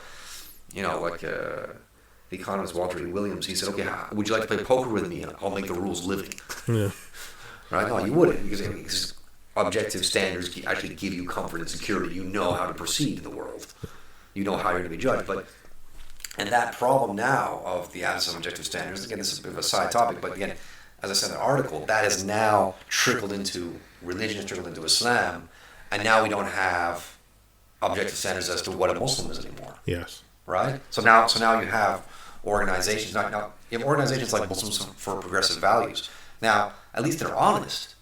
The economist Walter E. Williams, he said, okay, would you like to play poker with me? I'll make the rules living. Yeah. Right? No, you wouldn't, because objective standards actually give you comfort and security. You know how to proceed in the world. You know how you're going to be judged. And that problem now of the absence of objective standards, again, this is a bit of a side topic, but again, as I said in the article, that has now trickled into religion, trickled into Islam, and now we don't have objective standards as to what a Muslim is anymore. Yes. Right? So now you have organizations. Now you have organizations like Muslims for Progressive Values. Now, at least they're honest,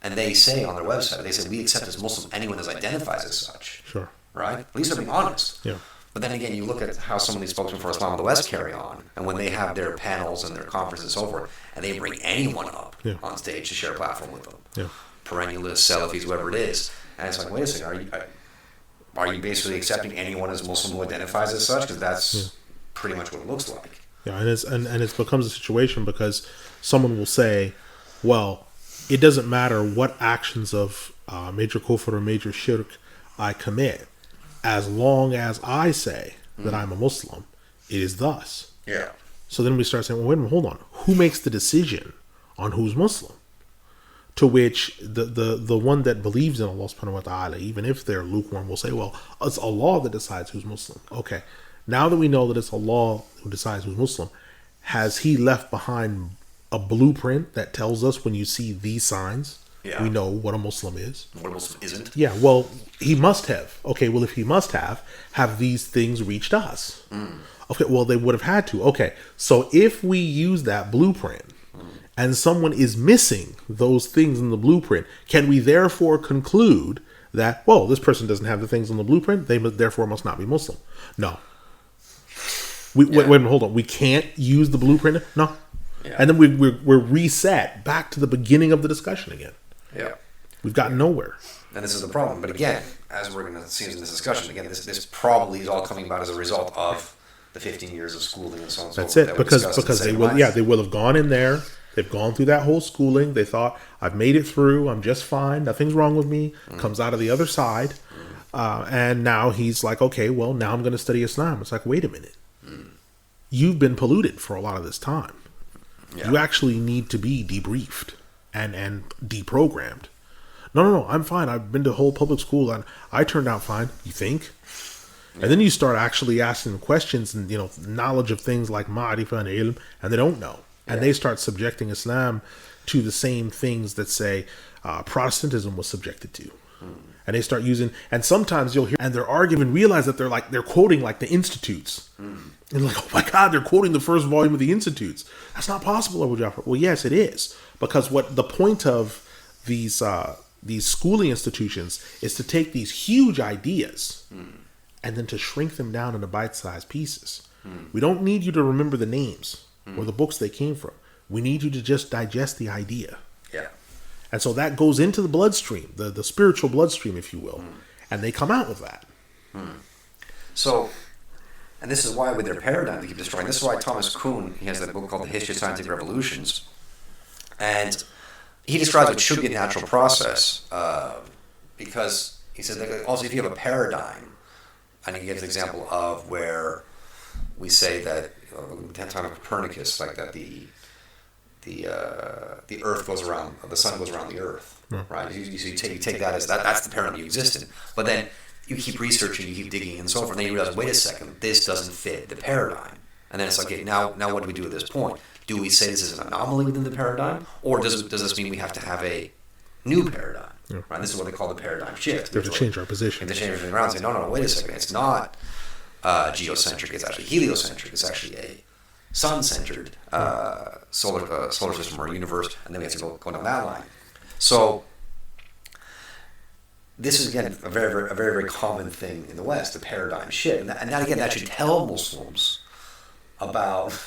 and they say on their website, they say we accept as Muslim anyone that identifies as such. Sure. Right? At least they're being honest. Yeah. But then again, you look at how some of these spokesmen for Islam of the West carry on, and when they have their panels and their conferences and so forth, and they bring anyone up on stage to share a platform with them, perennialists, Salafis, whoever it is, and it's like, wait a second, are you basically accepting anyone as Muslim who identifies as such? Because that's pretty much what it looks like. Yeah, and it becomes a situation because someone will say, well, it doesn't matter what actions of major kufr or major shirk I commit, as long as I say that I'm a Muslim, it is thus. Yeah. So then we start saying, well, wait a minute, hold on. Who makes the decision on who's Muslim? To which the one that believes in Allah subhanahu wa ta'ala, even if they're lukewarm, will say, well, it's Allah that decides who's Muslim. Okay. Now that we know that it's Allah who decides who's Muslim, has he left behind a blueprint that tells us when you see these signs, we know what a Muslim is? What a Muslim isn't? Yeah, well, he must have. Okay, well, if he must have these things reached us? Okay, well, they would have had to. Okay, so if we use that blueprint and someone is missing those things in the blueprint, can we therefore conclude that, well, this person doesn't have the things in the blueprint, they therefore must not be Muslim? No. Wait, hold on. We can't use the blueprint? No. Yeah. And then we're reset back to the beginning of the discussion again. Yeah. We've gotten nowhere. And this is the problem. But again, as we're going to see in this discussion, again, this probably is all coming about as a result of the 15 years of schooling and so on and so forth. That's it. Because they will have gone in there. They've gone through that whole schooling. They thought, I've made it through. I'm just fine. Nothing's wrong with me. Comes out of the other side. And now he's like, okay, well, now I'm going to study Islam. It's like, wait a minute. You've been polluted for a lot of this time. Yeah. You actually need to be debriefed and deprogrammed. No, I'm fine. I've been to whole public school and I turned out fine. You think? Yeah. And then you start actually asking them questions and, knowledge of things like Marifah and ilm, and they don't know. And they start subjecting Islam to the same things that, say, Protestantism was subjected to. And they start using, and sometimes you'll hear, and they're arguing, realize that they're quoting like the Institutes. And like, oh my God, they're quoting the first volume of the Institutes. That's not possible, Abu Jafar. Well, yes, it is. Because what the point of these these schooling institutions is to take these huge ideas and then to shrink them down into bite-sized pieces. We don't need you to remember the names or the books they came from. We need you to just digest the idea. Yeah. And so that goes into the bloodstream, the spiritual bloodstream, if you will. And they come out with that. So, and this is why with their paradigm they keep destroying. This is why Thomas Kuhn, he has that book called The History of Scientific Revolutions. And he describes it should be a natural process because he said that also if you have a paradigm, and he gives an example of where we say that, time of Copernicus, like that the Earth goes around, the sun goes around the Earth, right? You take that as that's the paradigm you exist in. But then you keep researching, you keep digging, and so forth, and then you realize, wait a second, this doesn't fit the paradigm. And then it's like, okay, now what do we do at this point? Do we say this is an anomaly within the paradigm, or does this mean we have to have a new paradigm? Yeah. Right? This is what they call the paradigm shift. We have to change our position. We have to change everything around and say, no, wait a second, it's not geocentric, it's actually heliocentric, it's actually a sun-centered solar system or universe, and then we have to go down that line. So this is, again, a very common thing in the West, the paradigm shift. And that again, that should tell Muslims about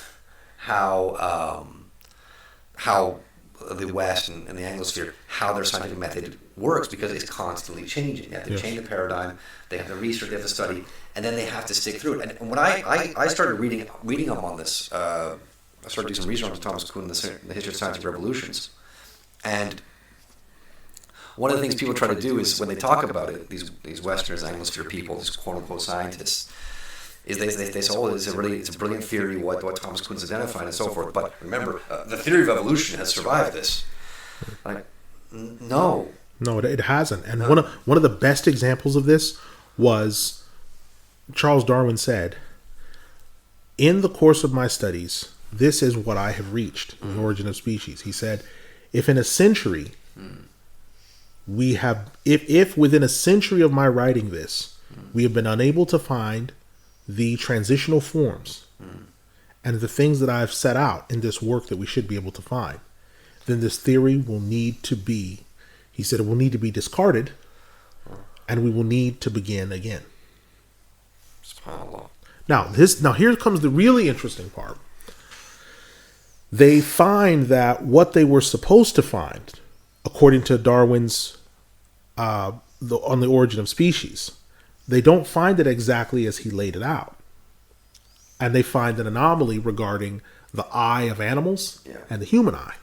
how the West and the Anglosphere, how their scientific method works, because it's constantly changing. They have to change the paradigm, they have to research, they have to study, and then they have to stick through it. And when I started reading up on this, I started doing some research on Thomas Kuhn, the history of scientific revolutions. And one of the things people try to do is when they talk about it, these Westerners, Anglosphere people, these quote-unquote scientists, is they say, oh, it's a brilliant theory, what Thomas Kuhn's identified and so forth. But remember, the theory of evolution has survived this. Like, no. No, it hasn't. And one of the best examples of this was Charles Darwin said, in the course of my studies, this is what I have reached in the origin of species. He said, if in a century... we have, if within a century of my writing this, we have been unable to find the transitional forms and the things that I've set out in this work that we should be able to find, then this theory will need to be, he said, it will need to be discarded, and we will need to begin again. SubhanAllah. Now here comes the really interesting part. They find that what they were supposed to find, according to Darwin's on the origin of species, they don't find it exactly as he laid it out. And they find an anomaly regarding the eye of animals and the human eye.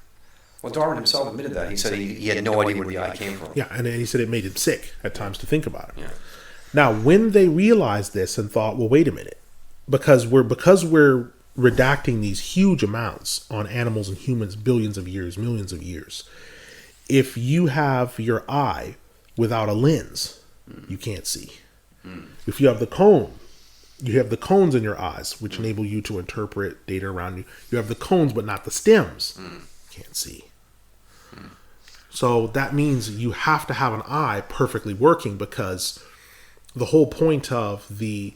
Well, Darwin himself admitted that. He said he had no idea where the eye came from. Yeah, and he said it made him sick at times to think about it. Yeah. Now, when they realized this and thought, well, wait a minute, because we're redacting these huge amounts on animals and humans, billions of years, millions of years, if you have your eye without a lens, you can't see. If you have the cone, you have the cones in your eyes, which enable you to interpret data around you. You have the cones, but not the stems. Can't see. So that means you have to have an eye perfectly working, because the whole point of the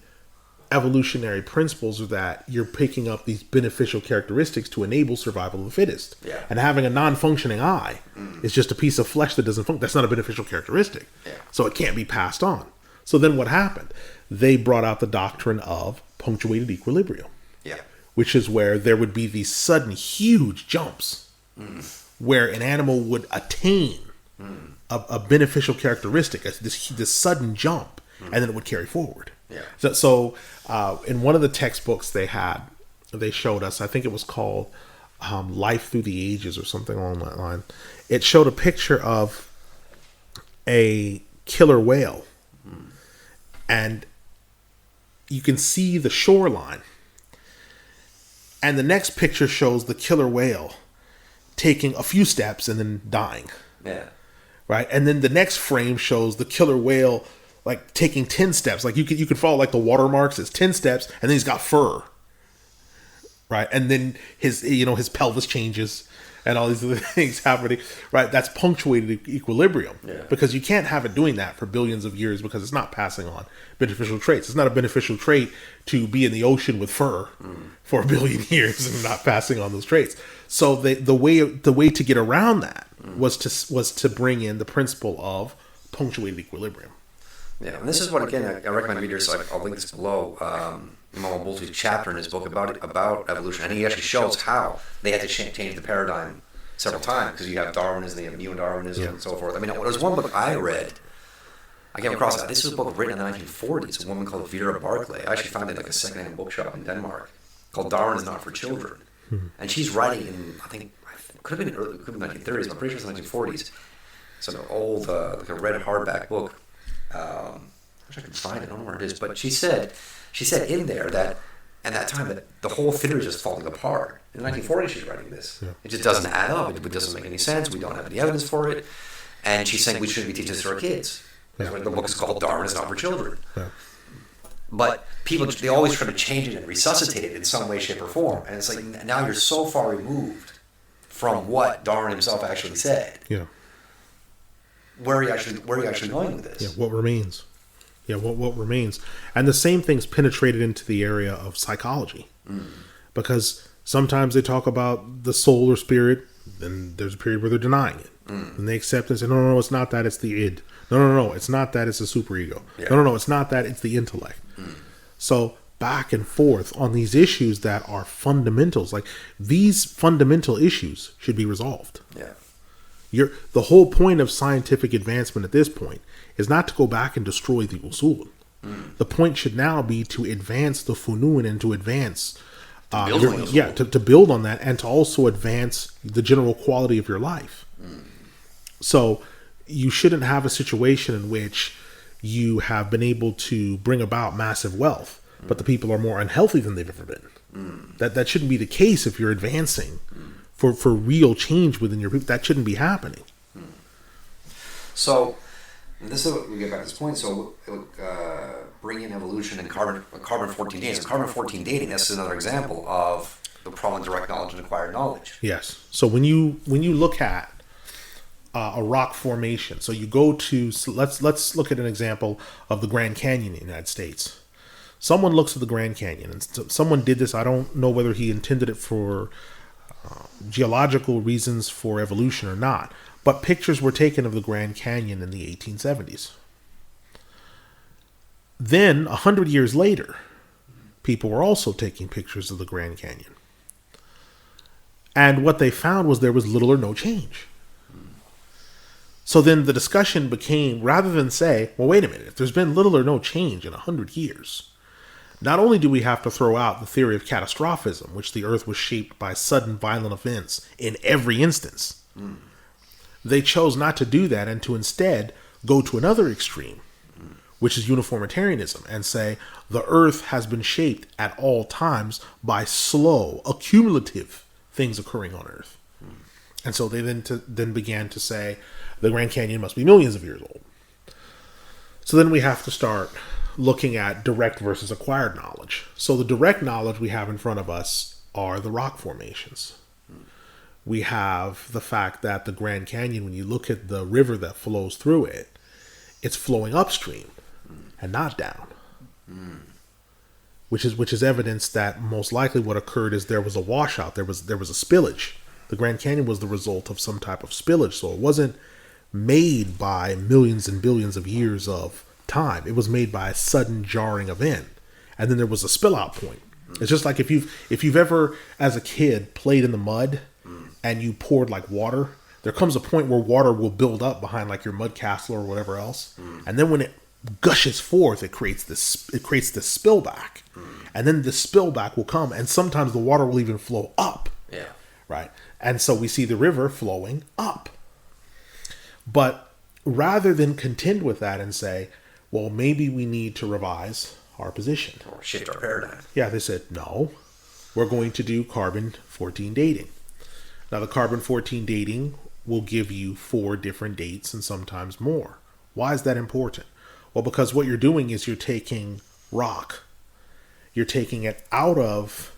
evolutionary principles are that you're picking up these beneficial characteristics to enable survival of the fittest. Yeah. And having a non-functioning eye is just a piece of flesh that doesn't function. That's not a beneficial characteristic. Yeah. So it can't be passed on. So then what happened? They brought out the doctrine of punctuated equilibrium. Yeah. Which is where there would be these sudden huge jumps where an animal would attain a beneficial characteristic, this sudden jump, and then it would carry forward. Yeah. So in one of the textbooks they showed us, I think it was called Life Through the Ages or something along that line. It showed a picture of a killer whale. And you can see the shoreline. And the next picture shows the killer whale taking a few steps and then dying. Yeah. Right? And then the next frame shows the killer whale like taking 10 steps. Like you could follow like the watermarks. It's 10 steps, and then he's got fur. Right? And then his pelvis changes and all these other things happening. Right? That's punctuated equilibrium. Yeah. Because you can't have it doing that for billions of years, because it's not passing on beneficial traits. It's not a beneficial trait to be in the ocean with fur for a billion years and not passing on those traits. So the way to get around that was to bring in the principle of punctuated equilibrium. Yeah, and this is what, again, I recommend readers, I'll link this below, Imam Abu's chapter in his book about evolution, and he actually shows how they had to change the paradigm several times, because you have Darwinism, you have neo-Darwinism, and so forth. I mean, there was one book I read, I came across that. This was a book written in the 1940s, a woman called Vera Barclay. I actually found it like a secondhand bookshop in Denmark, called Darwin is Not for Children. And she's writing in, I think, could have been 1930s, but I'm pretty sure it's the 1940s. It's an old, like a red hardback book. I wish I could find it. I don't know where it is. But she said in there that, at that time, that the whole theory is just falling apart. In the 1940s, she's writing this. Yeah. It just doesn't add up. It doesn't make any sense. We don't have any evidence for it. And she's saying we shouldn't be teaching this to our kids. Yeah. The book is called Darwin is Not for Children. Yeah. But people, they always try to change it and resuscitate it in some way, shape, or form. And it's like, now you're so far removed from what Darwin himself actually said. Yeah. Where are you actually going with this? Yeah, what remains? Yeah, what remains? And the same thing's penetrated into the area of psychology. Because sometimes they talk about the soul or spirit, then there's a period where they're denying it. And they accept it and say, no, it's not that, it's the id. No, it's not that, it's the superego. Yeah. No, it's not that, it's the intellect. So back and forth on these issues that are fundamentals. Like, these fundamental issues should be resolved. Yeah. The whole point of scientific advancement at this point is not to go back and destroy the Usul. The point should now be to advance the funun and to advance, to build on that, and to also advance the general quality of your life. So you shouldn't have a situation in which you have been able to bring about massive wealth, but the people are more unhealthy than they've ever been. That shouldn't be the case if you're advancing. For real change within your people, that shouldn't be happening. So, this is we get back to this point. So, bring in evolution and carbon-14 dating. So, carbon-14 dating. That's another example of the problem of direct knowledge and acquired knowledge. Yes. So when you look at a rock formation, so you go to let's look at an example of the Grand Canyon in the United States. Someone looks at the Grand Canyon, and someone did this. I don't know whether he intended it for geological reasons for evolution or not, but pictures were taken of the Grand Canyon in the 1870s. Then 100 years later, people were also taking pictures of the Grand Canyon, and what they found was there was little or no change. So then the discussion became, rather than say, well, wait a minute, if there's been little or no change in 100 years, not only do we have to throw out the theory of catastrophism, which the earth was shaped by sudden violent events in every instance. They chose not to do that and to instead go to another extreme, which is uniformitarianism, and say the earth has been shaped at all times by slow, accumulative things occurring on earth. And so they then began to say the Grand Canyon must be millions of years old. So then we have to start looking at direct versus acquired knowledge. So the direct knowledge we have in front of us are the rock formations. We have the fact that the Grand Canyon, when you look at the river that flows through it, it's flowing upstream and not down. Which is evidence that most likely what occurred is there was a washout, there was a spillage. The Grand Canyon was the result of some type of spillage, so it wasn't made by millions and billions of years of time. It was made by a sudden jarring event, and then there was a spill out point. It's just like if you've ever as a kid played in the mud and you poured like water, there comes a point where water will build up behind like your mud castle or whatever else, and then when it gushes forth, it creates this spillback, and then the spillback will come, and sometimes the water will even flow up. Right, and so we see the river flowing up. But rather than contend with that and say, well, maybe we need to revise our position. Or shift our paradigm. Yeah, they said, no, we're going to do carbon-14 dating. Now, the carbon-14 dating will give you 4 different dates and sometimes more. Why is that important? Well, because what you're doing is you're taking rock. You're taking it out of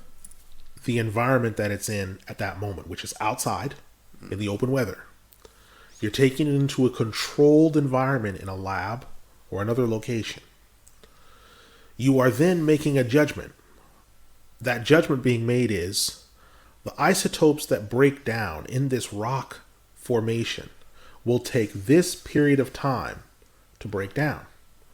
the environment that it's in at that moment, which is outside in the open weather. You're taking it into a controlled environment in a lab or another location. You are then making a judgment. That judgment being made is the isotopes that break down in this rock formation will take this period of time to break down.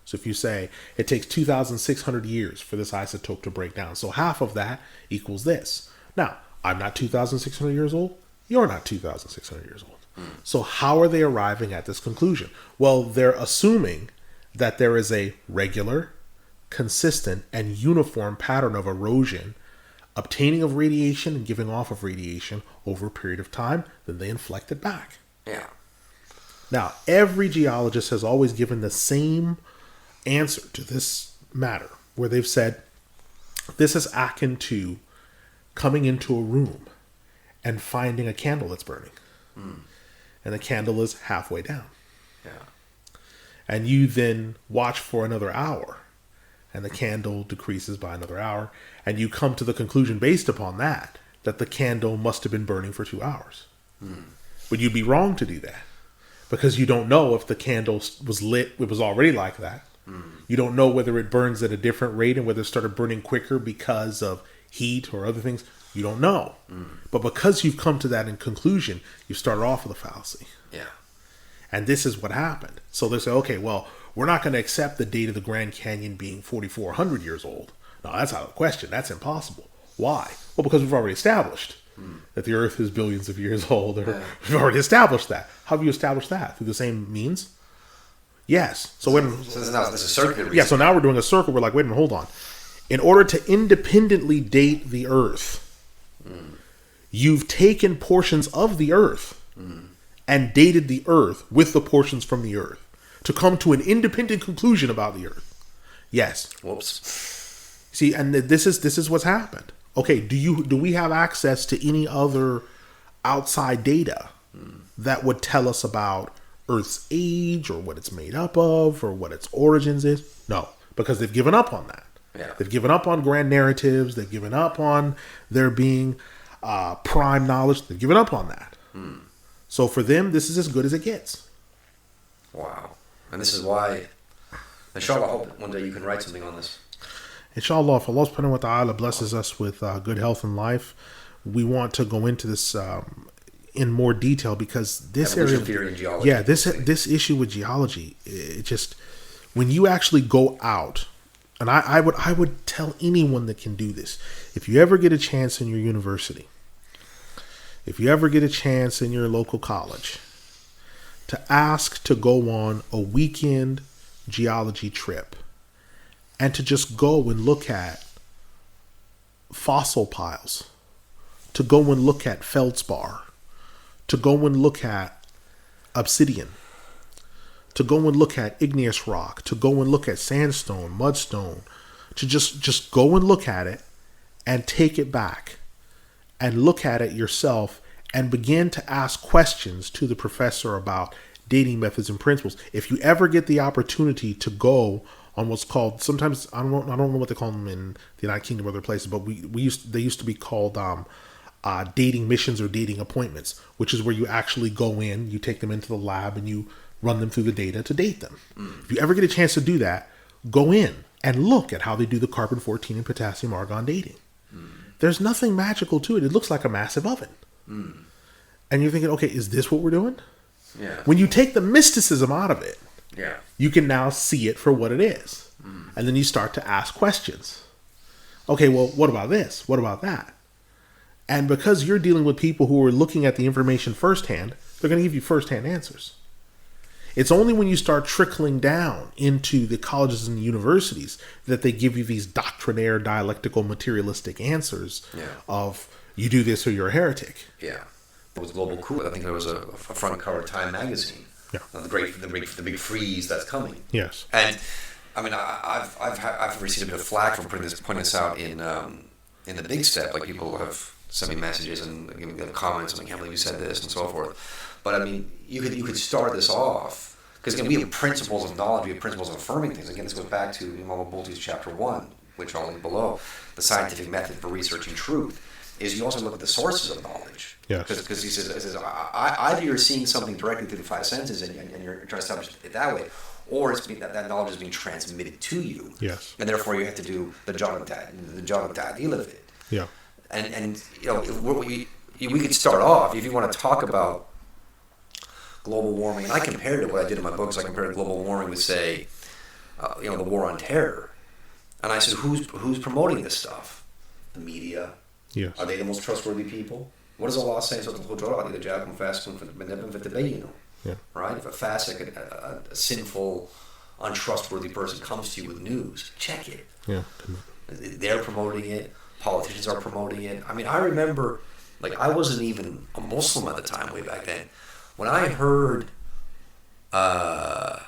So if you say it takes 2,600 years for this isotope to break down, so half of that equals this. Now, I'm not 2,600 years old. You're not 2,600 years old. So how are they arriving at this conclusion? Well, they're assuming that there is a regular, consistent, and uniform pattern of erosion, obtaining of radiation and giving off of radiation over a period of time. Then they inflect it back. Yeah. Now, every geologist has always given the same answer to this matter, where they've said this is akin to coming into a room and finding a candle that's burning. And the candle is halfway down. Yeah. And you then watch for another hour, and the candle decreases by another hour, and you come to the conclusion based upon that the candle must have been burning for 2 hours. But you'd be wrong to do that, because you don't know if the candle was lit, it was already like that. You don't know whether it burns at a different rate and whether it started burning quicker because of heat or other things. You don't know. But because you've come to that in conclusion, you started off with a fallacy. Yeah. And this is what happened. So they say, okay, well, we're not going to accept the date of the Grand Canyon being 4,400 years old. No, that's out of the question. That's impossible. Why? Well, because we've already established that the Earth is billions of years old. We've already established that. How have you established that? Through the same means? Yes. So this is a circuit. Yeah, so now we're doing a circle. We're like, wait a minute, hold on. In order to independently date the Earth, you've taken portions of the Earth and dated the Earth with the portions from the Earth to come to an independent conclusion about the Earth. Yes. Whoops. See, and this is what's happened. Okay, do we have access to any other outside data that would tell us about Earth's age or what it's made up of or what its origins is? No, because they've given up on that. Yeah. They've given up on grand narratives. They've given up on there being prime knowledge. They've given up on that. So for them, this is as good as it gets. Wow. And this is why, inshallah, I hope one day you can write something on this. Inshallah, if Allah subhanahu wa ta'ala blesses us with good health and life, we want to go into this in more detail, because this area, theory and geology, this issue with geology, it just, when you actually go out, and I would tell anyone that can do this, if you ever get a chance in your university, if you ever get a chance in your local college, to ask to go on a weekend geology trip and to just go and look at fossil piles, to go and look at feldspar, to go and look at obsidian, to go and look at igneous rock, to go and look at sandstone, mudstone, to just go and look at it and take it back and look at it yourself and begin to ask questions to the professor about dating methods and principles. If you ever get the opportunity to go on what's called, sometimes I don't know what they call them in the United Kingdom or other places, but they used to be called dating missions or dating appointments, which is where you actually go in, you take them into the lab, and you run them through the data to date them. If you ever get a chance to do that, go in and look at how they do the carbon-14 and potassium-argon dating. There's nothing magical to it. It looks like a massive oven. And you're thinking, okay, is this what we're doing? Yeah. When you take the mysticism out of it, yeah, you can now see it for what it is. And then you start to ask questions. Okay, well, what about this? What about that? And because you're dealing with people who are looking at the information firsthand, they're going to give you firsthand answers. It's only when you start trickling down into the colleges and the universities that they give you these doctrinaire, dialectical, materialistic answers of you do this or you're a heretic. Yeah. It was global cool. I think there was a front cover of Time magazine. Yeah. The big freeze that's coming. Yes. And I mean, I've received a bit of flack for pointing this out in the big step. Like, people have sent me messages and giving me comments, and I can't believe you said this and so forth. But I mean, you could start this off, because again, we have principles of knowledge, we have principles of affirming things. Again, this goes back to Imam Abu's chapter 1, which I'll link below. The scientific method for researching truth is you also look at the sources of knowledge. Yes. Because he says either you're seeing something directly through the five senses and you're trying to establish it that way, or it's that knowledge is being transmitted to you. Yes. And therefore you have to do the job of ta'dil of it. Yeah. And you know, we could start off, if you want to talk about global warming, and I compared it, what I did in my books, I compared global warming with, say, the war on terror. And I said, who's promoting this stuff? The media. Yes. Are they the most trustworthy people? What does Allah say? Yeah. Right? If a sinful, untrustworthy person comes to you with news, check it. Yeah. They're promoting it. Politicians are promoting it. I mean, I remember, I wasn't even a Muslim at the time, way back then. When I heard, or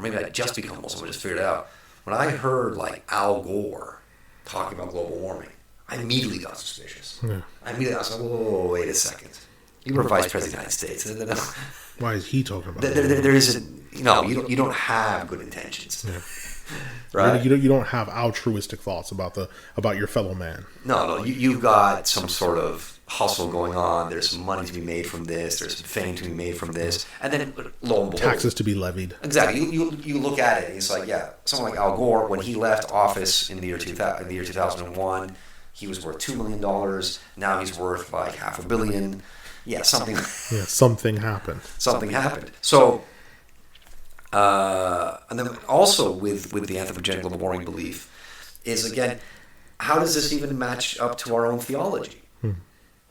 maybe I'd just become Muslim, I just figured it out. When I heard, Al Gore talking about global warming, I immediately got suspicious. Yeah. I was like, whoa, wait a second. You were Vice President of the United States. Why is he talking about there isn't, you don't have good intentions. Yeah. Right? You don't have altruistic thoughts about your fellow man. No, you've got some sort of hustle going on. There's some money to be made from this. There's some fame to be made from this. And then, lo and behold, taxes to be levied. Exactly. You look at it, and it's like, someone like Al Gore, when he left office in the year 2001, he was worth $2 million. Now he's worth $500 million. Yeah, something. Yeah, something happened. Something happened. So, and then also with the anthropogenic global warming belief is, again, how does this even match up to our own theology?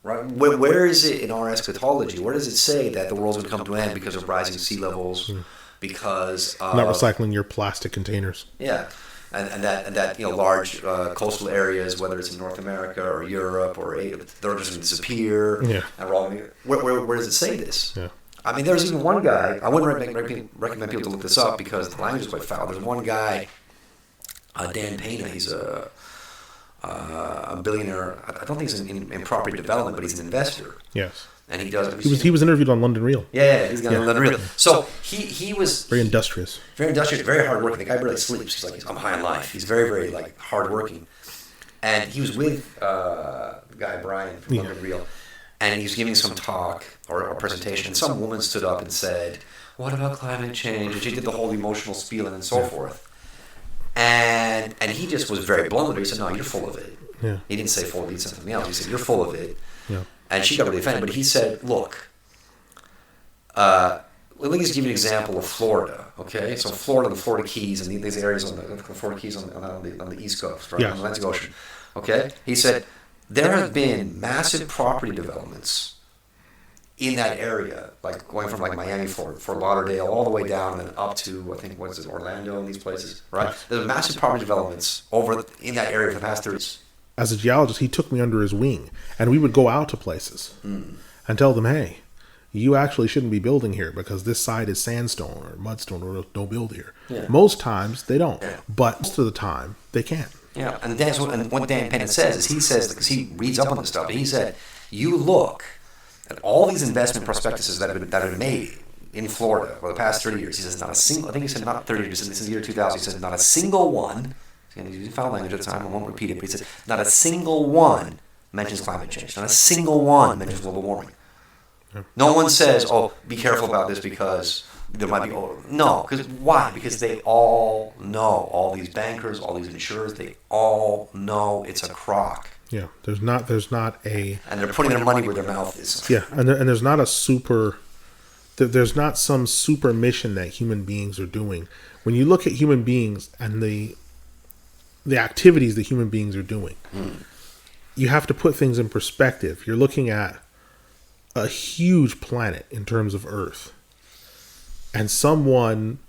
Right? Where is it in our eschatology? Where does it say that the world's going to come to an end because of rising sea levels? Because of, not recycling your plastic containers. Yeah, and that large coastal areas, whether it's in North America or Europe or they're just going to disappear. Yeah. And where does it say this? Yeah. I mean, there's even one guy. I wouldn't recommend people to look this up because the language is quite foul. There's one guy, Dan Pena. He's a billionaire. I don't think he's in property development, but he's an investor. Yes. And he does. He was interviewed on London Real. Yeah, he's on London Real. So he was very industrious. Very industrious, very hardworking. The guy barely sleeps. He's I'm high on life. He's very, very hardworking. And he was with the guy Brian from London Real, and he was giving some talk or presentation. And some woman stood up and said, "What about climate change?" And she did the whole emotional spiel and so forth. And he just was very blunt with her. He said, "No, you're full of it." Yeah. He didn't say full of it. He said something else. He said, "You're full of it." Yeah. And she got really offended. But he said, "Look, let me just give you an example of Florida. Okay, so Florida, the Florida Keys, and these areas on the Florida Keys on the East Coast, right, on the Atlantic Ocean. Okay, he said there have been massive property developments in that area, going from Miami, Fort Lauderdale, all the way down and then up to Orlando and these places, right? There's massive property developments over in that area for the past 30 years. As a geologist, he took me under his wing, and we would go out to places and tell them, "Hey, you actually shouldn't be building here because this site is sandstone or mudstone, or don't build here." Yeah. Most times they don't, but most of the time they can. Yeah, and what Dan Pena says is, he says, because he reads up on this stuff, he said, you look at all these investment prospectuses that have been made in Florida for the past 30 years. He says not a single, I think he said not 30 years, this is the year 2000, he says not a single one, he used foul language at the time, I won't repeat it, but he said not a single one mentions climate change, not a single one mentions global warming. No one says, "Oh, be careful about this because there might be." No, because why? Because they all know. All these bankers, all these insurers, they all know it's a crock. Yeah, there's not a. And they're putting their money where their mouth is. Yeah, and there's not a super. There's not some super mission that human beings are doing. When you look at human beings and the activities that human beings are doing, you have to put things in perspective. You're looking at a huge planet in terms of Earth, and someone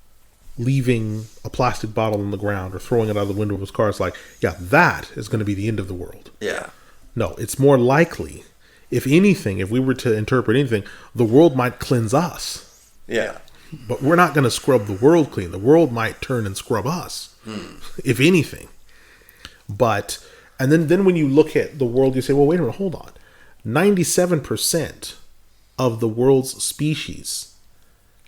leaving a plastic bottle on the ground or throwing it out of the window of his car is that is going to be the end of the world. Yeah. No, it's more likely, if anything, if we were to interpret anything, the world might cleanse us. Yeah. But we're not going to scrub the world clean. The world might turn and scrub us, if anything. But, and then when you look at the world, you say, well, wait a minute, hold on. 97% of the world's species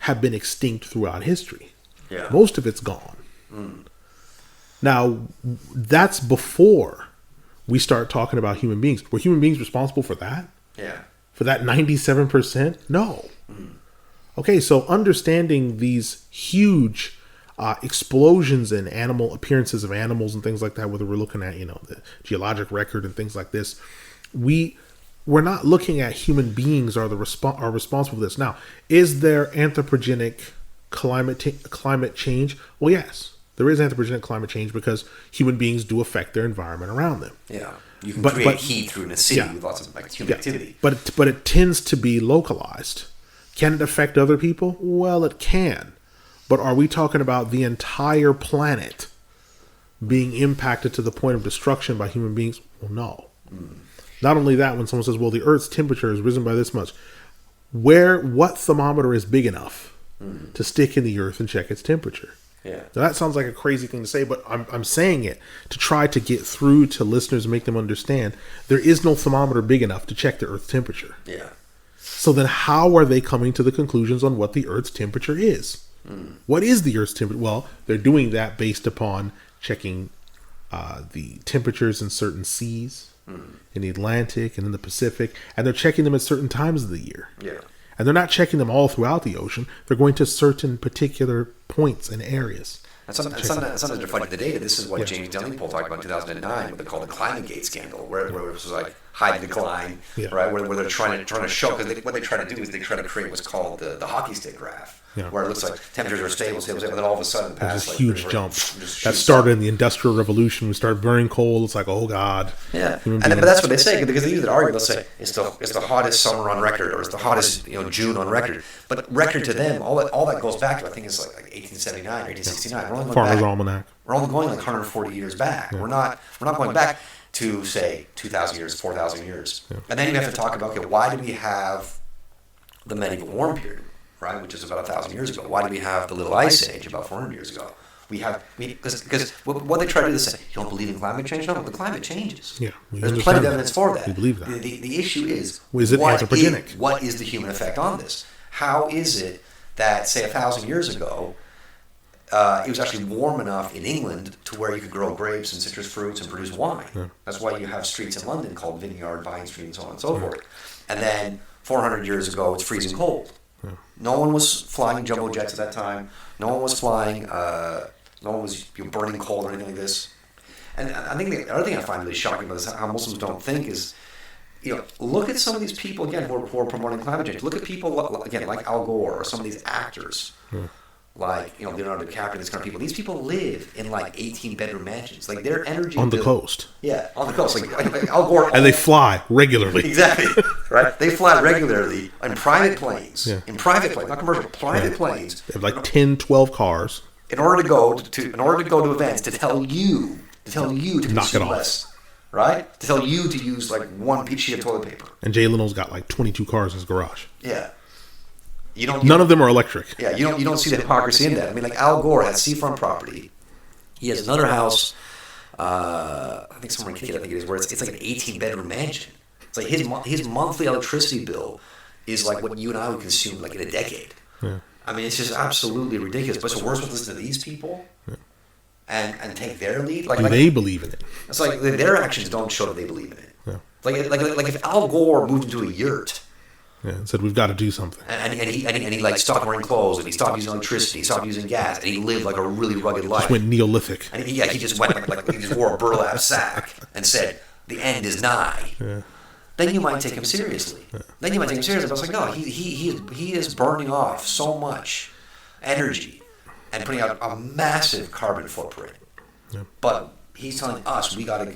have been extinct throughout history. Yeah. Most of it's gone. Now, that's before we start talking about human beings. Were human beings responsible for that? Yeah. For that 97%? No. Okay, so understanding these huge explosions in animal appearances of animals and things like that, whether we're looking at, the geologic record and things like this, we we're not looking at human beings are responsible for this. Now, is there anthropogenic climate change? Well, yes, there is anthropogenic climate change because human beings do affect their environment around them. Yeah, you can create heat through a city with lots of human activity. But it tends to be localized. Can it affect other people? Well, it can. But are we talking about the entire planet being impacted to the point of destruction by human beings? Well, no. Not only that, when someone says, well, the Earth's temperature has risen by this much, what thermometer is big enough to stick in the Earth and check its temperature? Yeah. Now, that sounds like a crazy thing to say, but I'm saying it to try to get through to listeners and make them understand there is no thermometer big enough to check the Earth's temperature. Yeah. So then how are they coming to the conclusions on what the Earth's temperature is? What is the Earth's temperature? Well, they're doing that based upon checking the temperatures in certain seas, in the Atlantic and in the Pacific, and they're checking them at certain times of the year. Yeah. And they're not checking them all throughout the ocean. They're going to certain particular points and areas. And sometimes they're fighting the data. This is what James Delingpole talked about in 2009, what they call the Climategate scandal, where it was like high decline, right? Where they're trying to show, because what they try to do is they try to create what's called the hockey stick graph, where it looks like temperatures are stable, and then all of a sudden there's this huge jump. That started in the Industrial Revolution. We started burning coal. It's like, oh God. Yeah, but that's what they say, because they use that argument. They'll say it's the hottest summer on record, or it's the hottest June on record. But record to them, all that goes back to, I think it's like 1879 or 1869. Farmer's Almanac. We're only going like 140 years back. We're not going back to, say, 2,000 years, 4,000 years. And then you have to talk about, okay, why do we have the medieval warm period, right, which is about 1,000 years ago? Why do we have the Little Ice Age about 400 years ago? Because what they try to do is say, you don't believe in climate change? No, the climate changes. Yeah, there's plenty of evidence for that. We believe that. The issue is it anthropogenic? What is the human effect on this? How is it that, say, 1,000 years ago, it was actually warm enough in England to where you could grow grapes and citrus fruits and produce wine? That's why you have streets in London called Vineyard, Vine Street, and so on and so forth. And then 400 years ago, it's freezing cold. No one was flying jumbo jets at that time. No one was flying. No one was burning coal or anything like this. And I think the other thing I find really shocking about this, how Muslims don't think, is, look at some of these people, again, who are promoting climate change. Look at people, again, like Al Gore or some of these actors, like, Leonardo DiCaprio, these kind of people. These people live in, like, 18-bedroom mansions. Like, their energy... On the coast. Yeah, on the coast. Like Al Gore... And they fly regularly. Exactly. Right? They fly regularly in private planes. Yeah. In private planes, not commercial, private planes. They have, like, 10, 12 cars. In order to go to events to tell you to consume less. Right? To tell you to use, like, one sheet of toilet paper. And Jay Leno's got, like, 22 cars in his garage. Yeah. None of them are electric. Yeah, you don't see the hypocrisy in that. I mean, like, Al Gore has seafront property. He has another house, I think somewhere in Canada, where it's like an 18-bedroom mansion. It's like his monthly electricity bill is like what you and I would consume, like, in a decade. Yeah. I mean, it's just absolutely ridiculous. But so we're supposed to listen to these people and take their lead? Do they believe in it? It's like their actions don't show that they believe in it. Yeah. Like if Al Gore moved into a yurt... and said, we've got to do something. And he like stopped wearing clothes, and he stopped using electricity, he stopped using gas, and he lived like a really rugged life. Just went Neolithic. And he just went like he just wore a burlap sack and said, the end is nigh. Yeah. Then you might take him seriously. But I was like, no, he is burning off so much energy and putting out a massive carbon footprint. Yeah. But he's telling us we gotta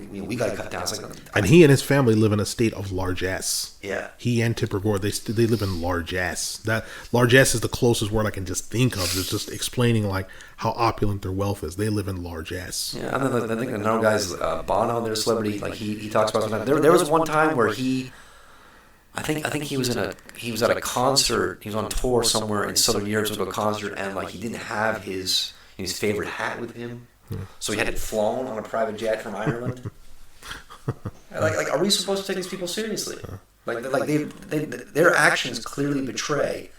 cut down. It's like, and he and his family live in a state of largesse. Yeah. He and Tipper Gore, they live in largesse. That largesse is the closest word I can just think of. It's just explaining like how opulent their wealth is. They live in largesse. Yeah, and then I think another guy's Bono, their celebrity, like he talks about sometimes. There was one time where I think he was at a concert. He was on tour somewhere in Southern Europe to a concert, and like he didn't have his favorite hat with him. So he had it flown on a private jet from Ireland. like, are we supposed to take these people seriously? Their actions clearly betray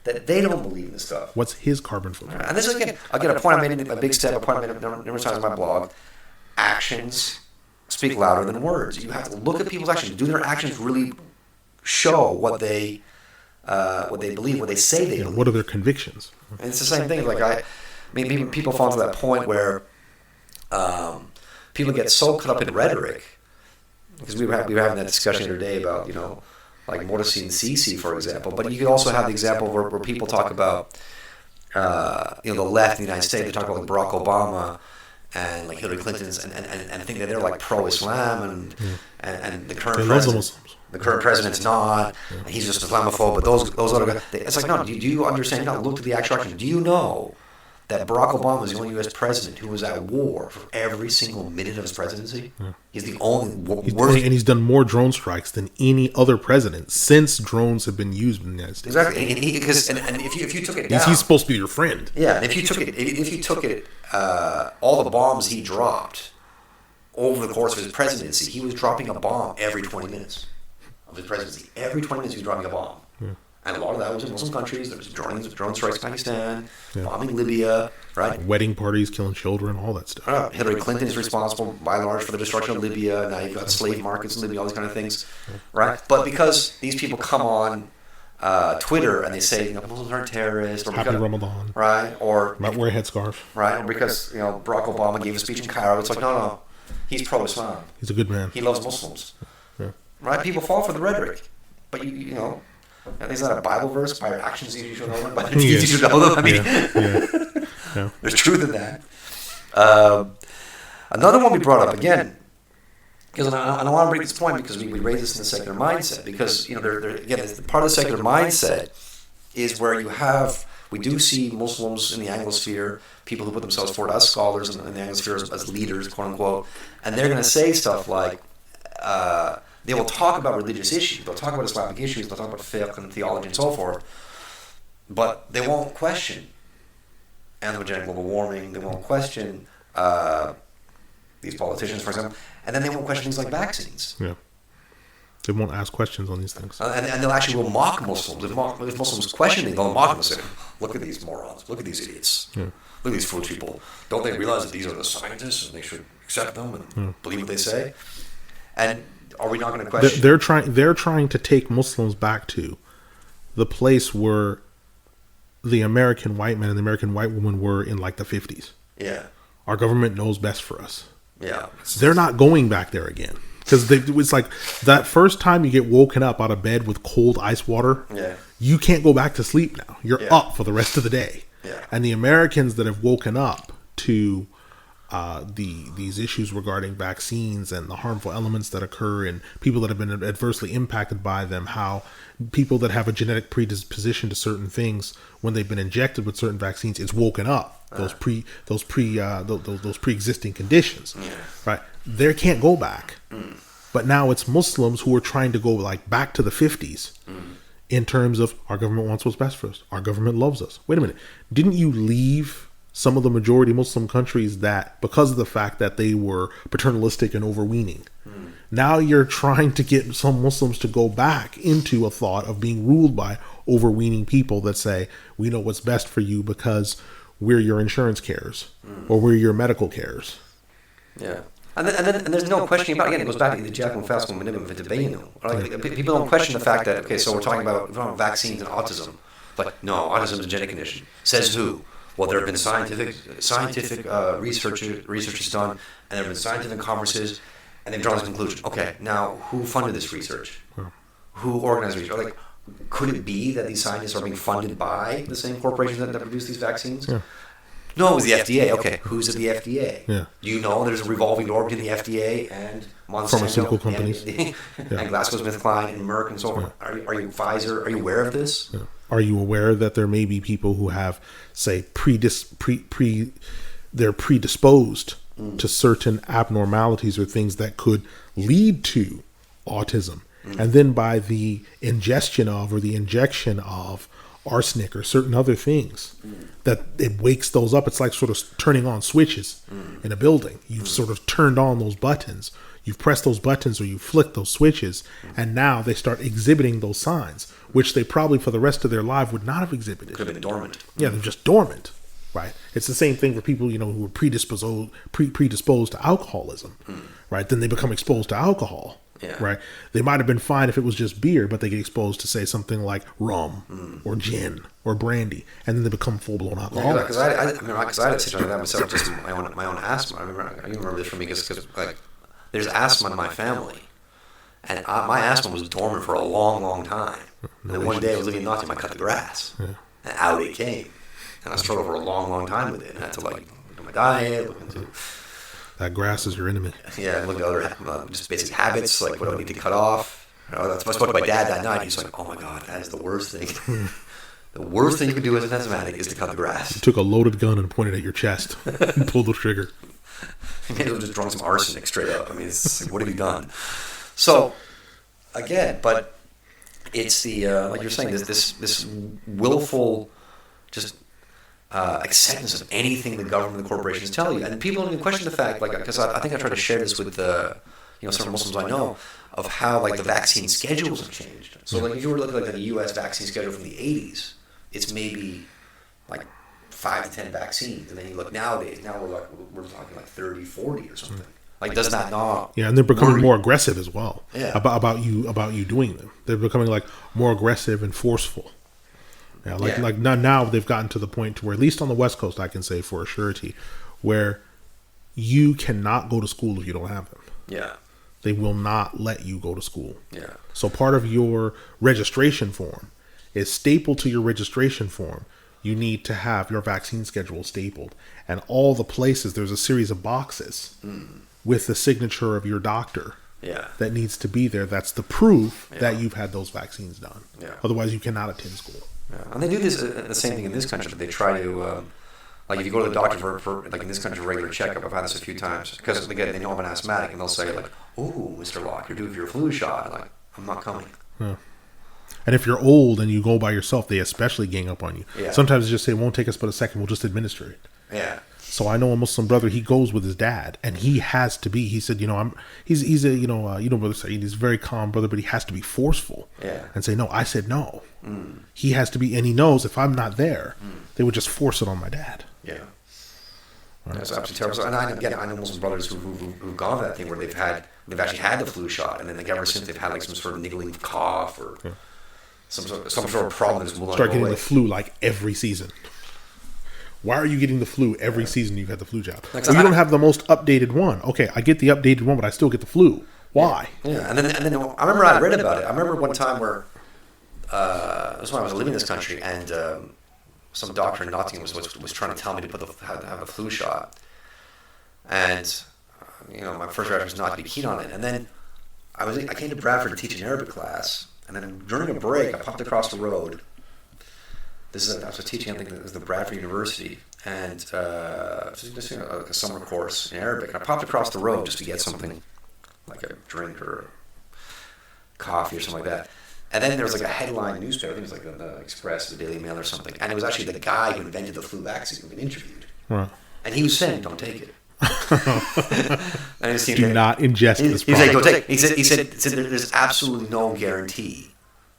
that they don't believe in this stuff. What's his carbon footprint? And this is again a point I made in a big step. A point I made numerous times in my blog. Actions speak louder than words. You have to look at people's actions. Do their actions really show what they believe? What they say they believe? What are their convictions? And it's the same thing. Like people fall to that point where. People get so caught up in rhetoric, because we were having that discussion the other day about like Morsi and Sisi, for example. But you could also have the example where people talk about, the left in the United States. They talk about like Barack Obama and like Hillary Clinton's, and think that they're like pro-Islam, and the current president. The current president's not, and he's just Islamophobe, but those other guys, it's like, no, do you understand? You look at the actual action. Do you know that Barack Obama is the only U.S. president who was at war for every single minute of his presidency? Yeah. He's the only... And he's done more drone strikes than any other president since drones have been used in the United States. Exactly. And if you took it down... He's supposed to be your friend. Yeah, and if you took it, all the bombs he dropped over the course of his presidency, he was dropping a bomb every 20 minutes. Of his presidency. Every 20 minutes he was dropping a bomb. Yeah. And a lot of that was in Muslim countries. There was drone strikes in Pakistan, bombing Libya, right? Wedding parties, killing children, all that stuff. Hillary Clinton is responsible, by and large, for the destruction of Libya. Now you've got slave markets in Libya, all these kind of things, right? But because these people come on Twitter and they say, Muslims aren't terrorists. Or Happy Ramadan. Right? Or... Not wear a headscarf. Right? Or because, Barack Obama gave a speech in Cairo. It's like, no. He's pro-Islam. He's a good man. He loves Muslims. Right? People fall for the rhetoric. But, is that a Bible verse? By your actions you should know them. By your deeds you should know them. I mean, there's truth in that. Another one we brought up, again, because I don't want to break this point because we raise this in the secular mindset. Because, again, part of the secular mindset is where we do see Muslims in the Anglosphere, people who put themselves forward as scholars in the Anglosphere as leaders, quote unquote, and they're going to say stuff like, they will talk about religious issues, they'll talk about Islamic issues, they'll talk about fiqh and theology and so forth, but they won't question anthropogenic global warming, they won't question these politicians, for example, and then they won't question things like vaccines. Yeah. They won't ask questions on these things. And they'll actually will mock Muslims. If Muslims question them, they'll mock them and say, look at these morons, look at these idiots, look at these foolish people. Don't they realize that these are the scientists and they should accept them and believe what they say? And are we not going to question? They're trying to take Muslims back to the place where the American white man and the American white woman were in like the 50s. Yeah. Our government knows best for us. Yeah. They're not going back there again. Because it's like that first time you get woken up out of bed with cold ice water, you can't go back to sleep now. You're up for the rest of the day. Yeah. And the Americans that have woken up to these issues regarding vaccines and the harmful elements that occur and people that have been adversely impacted by them, how people that have a genetic predisposition to certain things when they've been injected with certain vaccines, it's woken up those pre-existing conditions, right? They can't go back, but now it's Muslims who are trying to go like back to the 50s in terms of our government wants what's best for us, our government loves us. Wait a minute, didn't you leave some of the majority Muslim countries that because of the fact that they were paternalistic and overweening? Now you're trying to get some Muslims to go back into a thought of being ruled by overweening people that say, we know what's best for you because we're your insurance carers or we're your medical carers. Yeah. And there's no questioning about it. Again, it goes back to the Jack and Fasco minimum of the people don't question the fact that, okay, so we're talking about vaccines and autism. Like, no, autism is a genetic condition. Says who? Well, there have been scientific research done, and there have been scientific conferences, and they've drawn this conclusion. Okay, now who funded this research? Who organized research? Like, could it be that these scientists are being funded by the same corporations that produce these vaccines? Yeah. No, it was the FDA. Okay, who's at the FDA? Yeah. Do you know there's a revolving door between the FDA and Monsanto, pharmaceutical companies, and GlaxoSmithKline and Merck and so forth? Are you Pfizer? Are you aware of this? Yeah. Are you aware that there may be people who have, say, they're predisposed to certain abnormalities or things that could lead to autism, and then by the ingestion of or the injection of arsenic or certain other things that it wakes those up. It's like sort of turning on switches in a building. You've sort of turned on those buttons. You've pressed those buttons or you flick those switches, and now they start exhibiting those signs, which they probably for the rest of their life would not have exhibited. Could have been dormant. Yeah, they're just dormant, right? It's the same thing for people, who are predisposed to alcoholism, right? Then they become exposed to alcohol. Yeah. Right. They might have been fine if it was just beer, but they get exposed to say something like rum or gin or brandy, and then they become full blown alcoholics. Because I had a situation like that myself, just my own asthma. I remember this for me because like there's asthma in my family, And my asthma was dormant for a long, long time. And then one day I was living in Nottingham, I cut the grass. Yeah. And out it came. And I struggled for a long, long time with it. And I had to look at my diet, look into... That grass is your enemy. Yeah, look at other just basic habits, like what do I need to cut off. I spoke to my dad that night. He's like, oh my God, that is the worst thing. The worst thing you can do as an asthmatic is to cut the grass. You took a loaded gun and pointed at your chest and pulled the trigger. He may have just drunk some arsenic straight up. I mean, it's like, what have you done? So, again, but it's the, like you're saying, this willful just acceptance of anything the government and the corporations tell you. And people don't even question the fact, like, because I think I tried to share this with some Muslims I know, of how, like, the vaccine schedules have changed. So, like, if you were looking at the U.S. vaccine schedule from the 80s, it's maybe, like, 5 to 10 vaccines. And then you look nowadays, now we're talking, like, 30, 40 or something. Like, does that not... Yeah, and they're becoming more aggressive as well. Yeah. About you doing them. They're becoming, like, more aggressive and forceful. Yeah, like now they've gotten to the point to where, at least on the West Coast, I can say for a surety, where you cannot go to school if you don't have them. Yeah. They will not let you go to school. Yeah. So part of your registration form is stapled to your registration form. You need to have your vaccine schedule stapled. And all the places, there's a series of boxes with the signature of your doctor that needs to be there. That's the proof that you've had those vaccines done. Yeah. Otherwise, you cannot attend school. Yeah. And they do this, the same thing in this country. They try to... like, if you go to the doctor for like in this country, a regular checkup, I've had this a few times, because they know I'm an asthmatic, and they'll say, like, oh, Mr. Locke, you're due for your flu shot. I'm like, I'm not coming. Yeah. And if you're old and you go by yourself, they especially gang up on you. Yeah. Sometimes they just say, it won't take us but a second, we'll just administer it. Yeah. So I know a Muslim brother, he goes with his dad, and he has to be, he said, he's a, Brother Saeed, he's a very calm brother, but he has to be forceful. Yeah. And say, no, I said no. He has to be, and he knows if I'm not there, they would just force it on my dad. Yeah. That's absolutely terrible. And I know Muslim brothers who've gone to that thing where they've actually had the flu shot, and then ever since they've had like some sort of niggling cough or some sort of problem that's will not start go getting away. The flu like every season. Why are you getting the flu every season you've had the flu jab? Well, you don't have the most updated one. Okay, I get the updated one, but I still get the flu. Why? Yeah. And then I remember I read about it. I remember one time where that's when I was living in this country, and some doctor in Nottingham was trying to tell me to have a flu shot, and my first reaction was not to be keen on it. And then I came to Bradford to teach an Arabic class, and then during a break I popped across the road. I was teaching, I think it was the Bradford University, and just a summer course in Arabic. And I popped across the road just to get something, like a drink or coffee or something like that. And then there was like a headline newspaper, I think it was like the Express, the Daily Mail or something, and it was actually the guy who invented the flu vaccine who had been interviewed. Right. And he was saying, don't take it. And do not ingest this product. He said there's absolutely no guarantee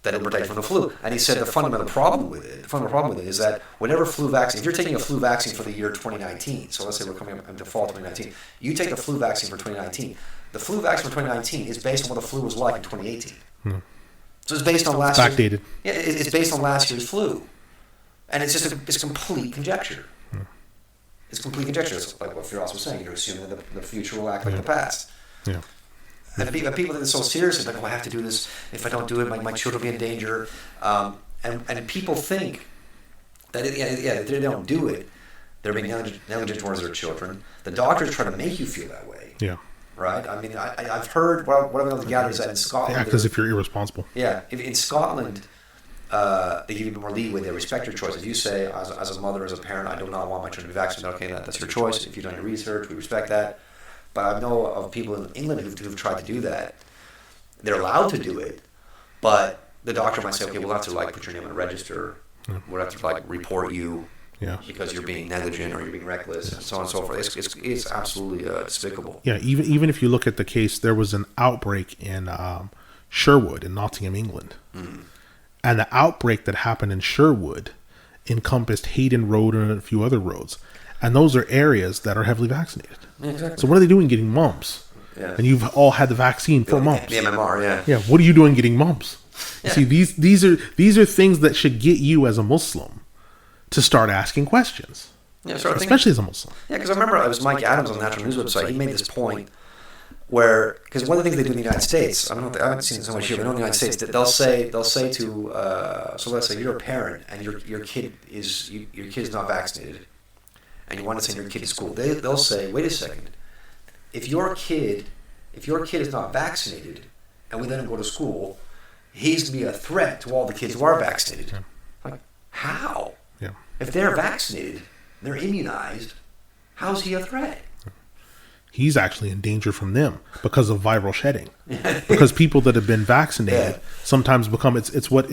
that it will protect from the flu. And he said the fundamental problem with it is that whenever flu vaccine, if you're taking a flu vaccine for the year 2019, so let's say we're coming up into fall 2019, you take the flu vaccine for 2019. The flu vaccine for 2019 is based on what the flu was like in 2018. So it's based on last year's... Backdated. Yeah, it's based on last year's flu. And it's just it's complete conjecture. It's complete conjecture. It's like what Firas was saying. You're assuming that the future will act like the past. Yeah. And people take it so seriously, like, I have to do this. If I don't do it, my children will be in danger. And people think that, if they don't do it, they're being negligent towards their children. The doctors try to make you feel that way. Yeah. Right? I mean, I've heard, what I've been gathered is that in Scotland... Yeah, because if you're irresponsible. Yeah. In Scotland, they give you more leeway. They respect your choice. If you say, as a mother, as a parent, I do not want my children to be vaccinated, okay, that's your choice. If you've done your research, we respect that. But I know of people in England who've tried to do that. They're allowed to do it, but the doctor might say, okay, we'll have to put your name on a register. We'll have to report you because you're being negligent or you're being reckless, and so on and so forth. It's absolutely despicable. Yeah, even if you look at the case, there was an outbreak in Sherwood in Nottingham, England. And the outbreak that happened in Sherwood encompassed Hayden Road and a few other roads. And those are areas that are heavily vaccinated. Yeah, exactly. So what are they doing getting mumps? Yeah. And you've all had the vaccine for mumps. The MMR, yeah. Yeah, what are you doing getting mumps? Yeah. See, these are things that should get you as a Muslim to start asking questions. Yeah, especially as a Muslim. Yeah, because I remember it was Mike Adams on the Natural News website. He made this point where, because one of the things they do in the United States, I haven't seen it so much here, but in the United States, that they'll say to, so let's say you're a parent and your kid is not vaccinated, and you want to send your kid to school. They'll say, wait a second, if your kid is not vaccinated, and we let him go to school, he's going to be a threat to all the kids who are vaccinated. Yeah. Like, how? Yeah. If they're vaccinated, they're immunized, how's he a threat? He's actually in danger from them because of viral shedding. Because people that have been vaccinated sometimes become it's what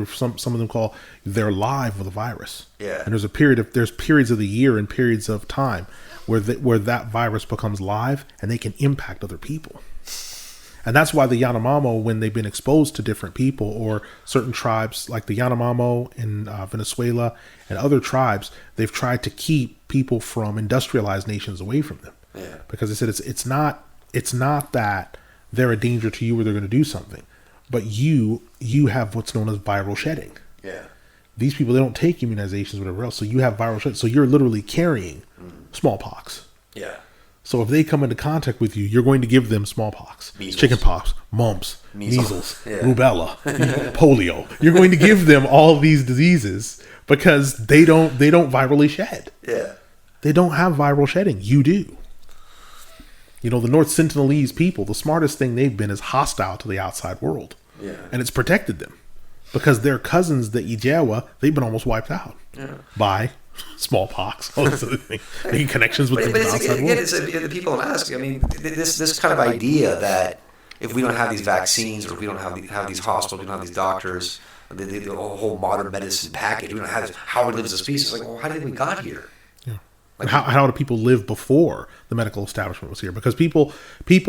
some of them call they're live with a virus. Yeah. And there's periods of the year and periods of time where that virus becomes live and they can impact other people. And that's why the Yanomamo, when they've been exposed to different people or certain tribes like the Yanomamo in Venezuela and other tribes, they've tried to keep people from industrialized nations away from them. Yeah. Because they said it's not that they're a danger to you or they're going to do something, but you have what's known as viral shedding. Yeah. These people, they don't take immunizations or whatever else, so you have viral shedding. So you're literally carrying smallpox. Yeah. So if they come into contact with you, you're going to give them smallpox, chickenpox, mumps, measles, rubella, polio. You're going to give them all these diseases because they don't virally shed. Yeah. They don't have viral shedding. You do. You know, the North Sentinelese people, the smartest thing they've been is hostile to the outside world. Yeah. And it's protected them because their cousins, the Ijewa, they've been almost wiped out by smallpox, all this other thing, making connections with the outside world. It's the people ask. I mean, this kind of idea that if we don't have these vaccines, or if we don't have these hospitals, we don't have these doctors, the whole modern medicine package, we don't have this, how we live as a species. Like, well, how did we got here? Yeah. Like, how do people live before the medical establishment was here? Because people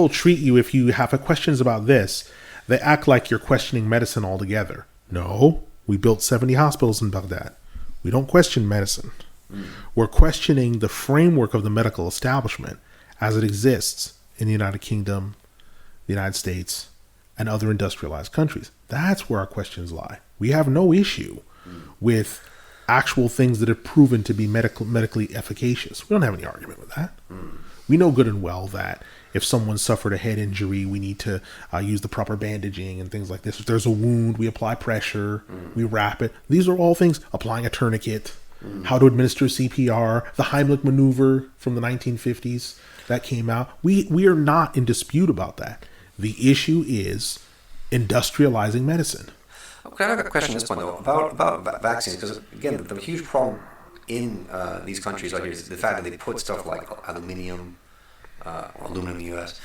treat you, if you have questions about this, they act like you're questioning medicine altogether. No, we built 70 hospitals in Baghdad. We don't question medicine. We're questioning the framework of the medical establishment as it exists in the United Kingdom, the United States, and other industrialized countries. That's where our questions lie. We have no issue with actual things that have proven to be medically efficacious. We don't have any argument with that. We know good and well that if someone suffered a head injury, we need to use the proper bandaging and things like this. If there's a wound, we apply pressure, we wrap it. These are all things, applying a tourniquet, how to administer CPR, the Heimlich maneuver from the 1950s that came out. We are not in dispute about that. The issue is industrializing medicine. Okay, I have a question at this point, though, about vaccines, because, again, the huge problem in these countries out here is the fact that they put stuff like aluminum in the U.S.,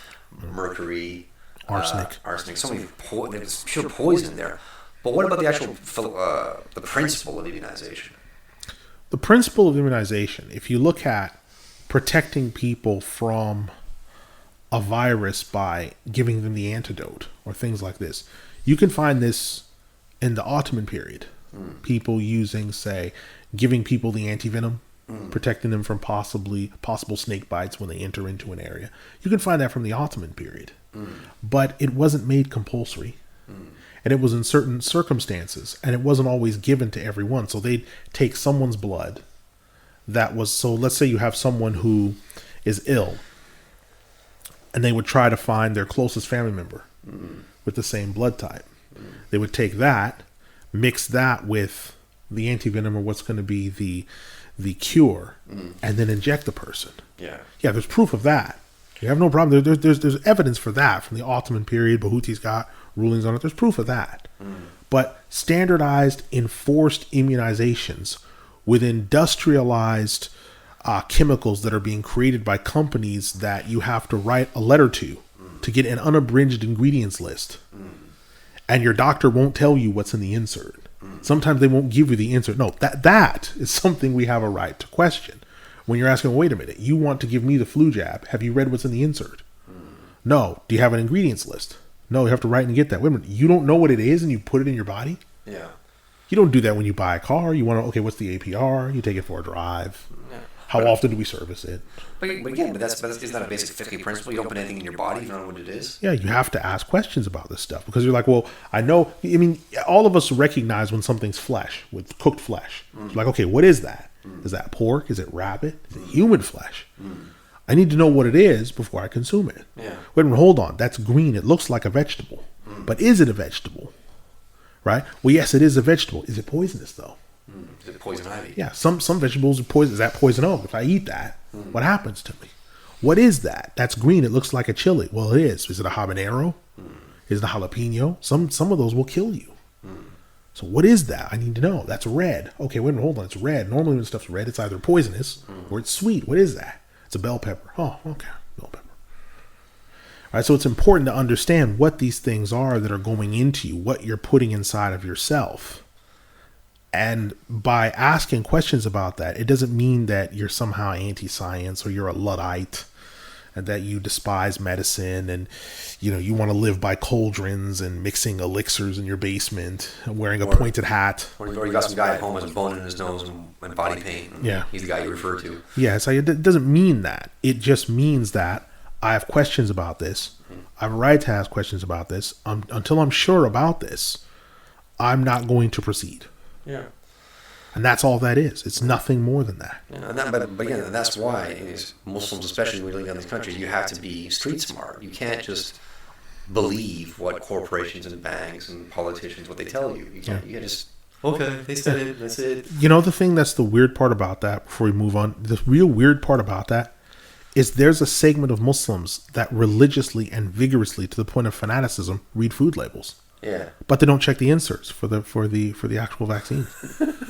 mercury, arsenic, so many there's pure poison there. But what about the actual the principle of immunization? The principle of immunization, if you look at protecting people from a virus by giving them the antidote or things like this, you can find this in the Ottoman period. People using, say, giving people the antivenom, protecting them from possible snake bites when they enter into an area. You can find that from the Ottoman period. But it wasn't made compulsory. And it was in certain circumstances, and it wasn't always given to everyone. So they'd take someone's blood so let's say you have someone who is ill, and they would try to find their closest family member with the same blood type. They would take that, mix that with the antivenom or what's going to be the cure, and then inject the person. Yeah, there's proof of that. You have no problem. There's evidence for that from the Ottoman period. Bahuti's got rulings on it. There's proof of that. But standardized, enforced immunizations with industrialized chemicals that are being created by companies that you have to write a letter to get an unabridged ingredients list. And your doctor won't tell you what's in the insert. Sometimes they won't give you the insert. No, that is something we have a right to question. When you're asking, wait a minute, you want to give me the flu jab. Have you read what's in the insert? No. Do you have an ingredients list? No, you have to write and get that. Wait a minute, you don't know what it is and you put it in your body? Yeah. You don't do that when you buy a car. You want to, okay, what's the APR? You take it for a drive. Yeah. How often do we service it? But isn't that a basic fiqh principle? You don't put anything in your body, you don't know what it is? Yeah, you have to ask questions about this stuff because you're like, well, all of us recognize when something's flesh, with cooked flesh. Like, okay, what is that? Is that pork? Is it rabbit? Is it human flesh? I need to know what it is before I consume it. Yeah. Wait a minute, hold on. That's green. It looks like a vegetable. But is it a vegetable? Right? Well, yes, it is a vegetable. Is it poisonous, though? Is it poison ivy? Yeah, some vegetables are poison. Is that poison oak? If I eat that, what happens to me? What is that? That's green. It looks like a chili. Well, it is. Is it a habanero? Is it a jalapeno? Some of those will kill you. So what is that? I need to know. That's red. Okay, wait a minute, hold on. It's red. Normally when stuff's red, it's either poisonous or it's sweet. What is that? It's a bell pepper. Oh, okay. Bell pepper. All right, so it's important to understand what these things are that are going into you, what you're putting inside of yourself. And by asking questions about that, it doesn't mean that you're somehow anti-science or you're a Luddite and that you despise medicine and, you want to live by cauldrons and mixing elixirs in your basement and wearing a pointed hat. Or you got some guy at home with a bone in his nose and body pain. Yeah. He's the guy you refer to. Yeah, so it doesn't mean that. It just means that I have questions about this. I have a right to ask questions about this. Until I'm sure about this, I'm not going to proceed. Yeah. And that's all that is. It's nothing more than that. Yeah, and but again, that's why Muslims, especially when we live in these countries, you have to be street smart. You can't just believe what corporations and banks and politicians, what they tell you. You can't just, okay, they said it, that's it. The thing that's the weird part about that, before we move on, the real weird part about that is there's a segment of Muslims that religiously and vigorously, to the point of fanaticism, read food labels. Yeah. But they don't check the inserts for the actual vaccine.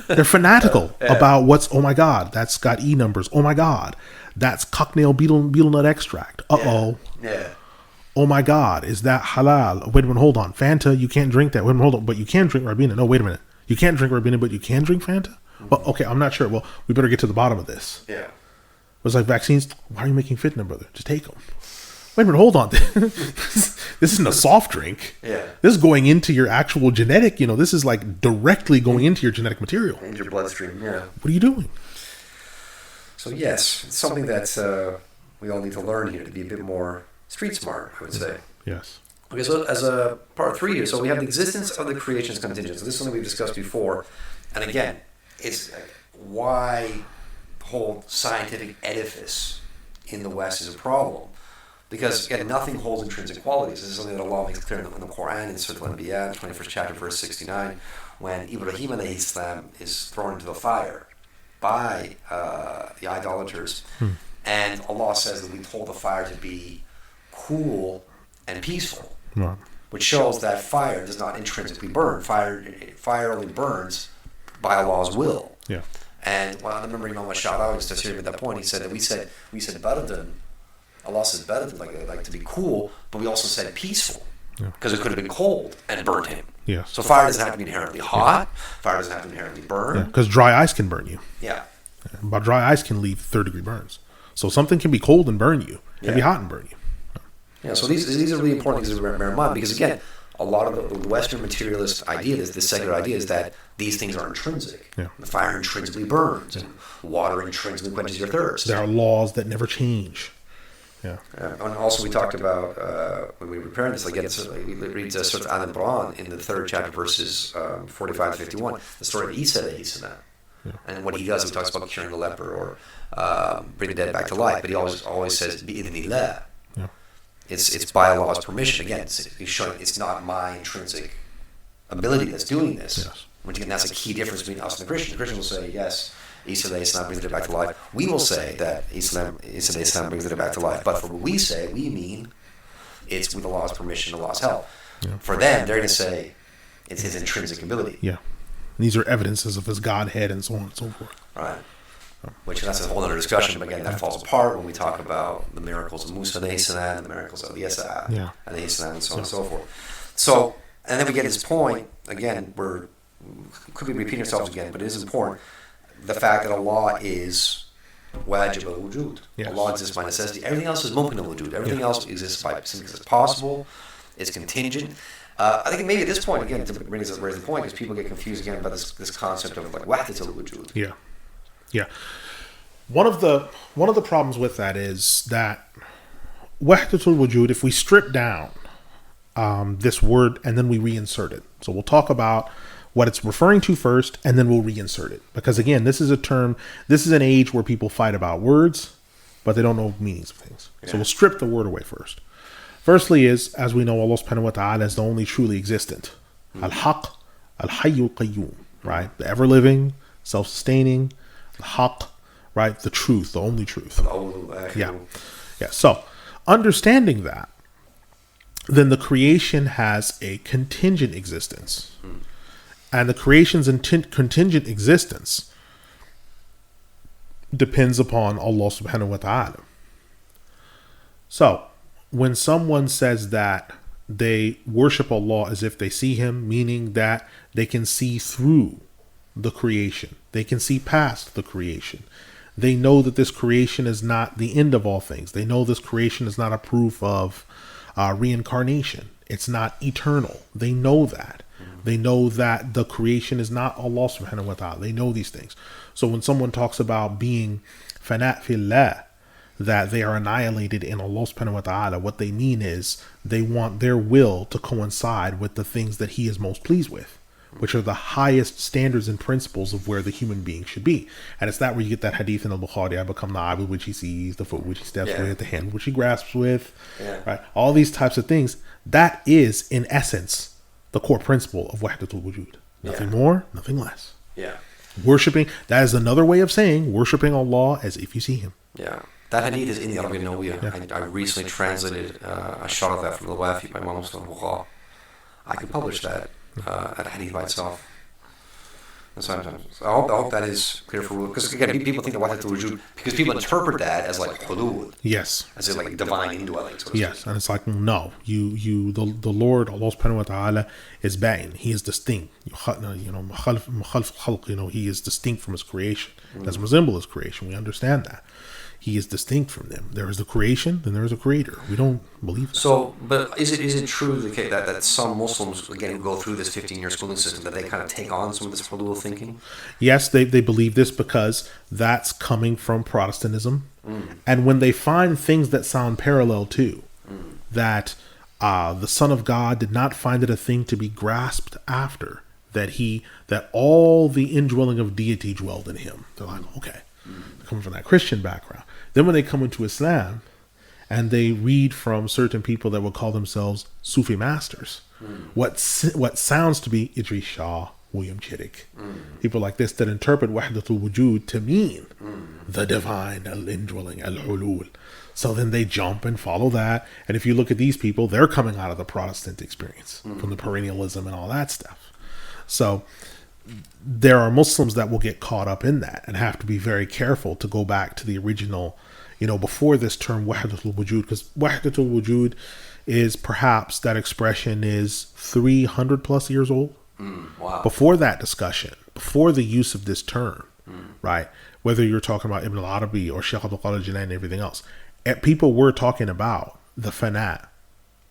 They're fanatical about what's, oh my God, that's got E numbers. Oh my God, that's cocknail beetle nut extract. Uh-oh. Yeah. Oh my God, is that halal? Wait a minute, hold on. Fanta, you can't drink that. Wait a minute, hold on. But you can drink Ribena. No, wait a minute. You can't drink Ribena, but you can drink Fanta? Well, okay, I'm not sure. Well, we better get to the bottom of this. Yeah. It was like vaccines. Why are you making fitna, brother? Just take them. Wait a minute, hold on. This isn't a soft drink. Yeah. This is going into your actual genetic, this is like directly going into your genetic material. Into your bloodstream, yeah. What are you doing? So yes, it's something that we all need to learn here to be a bit more street smart, I would say. Yes. Okay, so as a part 3 here, so we have the existence of the creation's contingent. So this is something we've discussed before. And again, it's why the whole scientific edifice in the West is a problem. Because, again, nothing holds intrinsic qualities. This is something that Allah makes clear in the Quran, in Surah Al-Anbiya, 21st chapter, verse 69, when Ibrahim alayhi salam is thrown into the fire by the idolaters. And Allah says that we told the fire to be cool and peaceful, Right. which shows that fire does not intrinsically burn. Fire only burns by Allah's will. Yeah. And I remember Imam Shatti was just here at that point. He said that we said baradan. Allah says baradan, like to be cool, but we also said peaceful, because it could have been cold and burned him. Yes. So fire doesn't have to be inherently hot. Fire doesn't have to inherently burn. Because dry ice can burn you. Yeah. But dry ice can leave 3rd-degree burns. So something can be cold and burn you. It can be hot and burn you. Yeah. So these are really important things to bear in mind, because again, a lot of the Western materialist idea, this secular idea, is that these things are intrinsic. Yeah. The fire intrinsically burns, and water intrinsically quenches your thirst. There are laws that never change. Yeah. And also we talked about, when we were preparing this, again, we read Surah Al-Imran in the 3rd chapter, verses 45 to 51, the story of Isa alayhi salam. And what he does, he talks about curing the leper or bringing the dead back to life, but he always says, bi-idhnillah. Yeah. It's by Allah's permission. Again, he's showing it's not my intrinsic ability that's doing this. Yes. Which again, that's a key difference between us and the Christians. The Christians will say, yes, Isa alayhi salam brings the dead back to life. We will say that Isa alayhi salam brings the dead back to life. But for what we say, we mean it's with Allah's permission, Allah's help. Yeah. For them, they're going to say it's his intrinsic ability. Yeah. And these are evidences of his Godhead and so on and so forth. Right. Which that's a whole other discussion, but again, that falls apart when we talk about the miracles of Musa alayhi salam, the miracles of Yesa alayhi salam, and so on and so forth. So, and then we get this point, again, could be repeating ourselves again, but it is important, the fact that Allah is wajib al-wujud. Yes. Allah exists by necessity. Everything else is mumkin al-wujud. Everything else exists by simply because it's possible, it's contingent. I think maybe at this point, again, to raise the point, because people get confused again about this concept of like wahdat al-wujud. Yeah. Yeah. One of the problems with that is that wahdatul wujud, if we strip down this word and then we reinsert it. So we'll talk about what it's referring to first, and then we'll reinsert it. Because again, this is an age where people fight about words, but they don't know meanings of things. Yeah. So we'll strip the word away first. Firstly is, as we know, Allah subhanahu wa ta'ala is the only truly existent. Al-Haq, Al-Hayyu Qayyum, right? The ever-living, self-sustaining, Al-Haq, right? The truth, the only truth. Yeah. So, understanding that, then the creation has a contingent existence. And the creation's contingent existence depends upon Allah subhanahu wa ta'ala. So, when someone says that they worship Allah as if they see Him, meaning that they can see through the creation, they can see past the creation. They know that this creation is not the end of all things. They know this creation is not a proof of reincarnation. It's not eternal. They know that. They know that the creation is not Allah subhanahu wa ta'ala. They know these things. So when someone talks about being fanat fillah, that they are annihilated in Allah subhanahu wa ta'ala, what they mean is they want their will to coincide with the things that He is most pleased with, which are the highest standards and principles of where the human being should be. And it's that where you get that hadith in al-Bukhari, I become the Abu which he sees, the foot which he steps with, the hand which he grasps with, right? All these types of things. That is, in essence, the core principle of wahdatul wujud. Nothing more, nothing less. Worshipping, that is another way of saying worshipping Allah as if you see Him. That hadith is in the Arabic Nawiyah. I recently translated a shot of that from the Wafi by Imam Mustafa Shatti. I could publish that hadith by itself. And so I hope that is clear for you. Because again, people think that wahdatul wujud, because people interpret that as like hulul. Yes. As in like divine indwelling. So yes, and it's like, no, the Lord, Allah subhanahu wa ta'ala, is ba'in. He is distinct. He is distinct from His creation. Doesn't resemble His creation. We understand that. He is distinct from them. There is the creation, then there is a creator. We don't believe that. So, but is it true that some Muslims, again, who go through this 15-year schooling system, that they kind of take on some of this hulul thinking? Yes, they believe this because that's coming from Protestantism. And when they find things that sound parallel to, that the Son of God did not find it a thing to be grasped after, that all the indwelling of deity dwelled in Him. They're like, okay, coming from that Christian background. Then when they come into Islam and they read from certain people that will call themselves Sufi masters, what sounds to be Idris Shah, William Chittick, people like this that interpret wahdatul wujud to mean the divine, al-indwelling, al-hulul. So then they jump and follow that. And if you look at these people, they're coming out of the Protestant experience from the perennialism and all that stuff. So there are Muslims that will get caught up in that and have to be very careful to go back to the original, before this term wahdatul wujud, because wahdatul wujud is perhaps, that expression is 300 plus years old. Wow. Before that discussion, before the use of this term, right? Whether you're talking about Ibn al-Arabi or Shaykh Abdul Qadir Jilani and everything else, people were talking about the fanat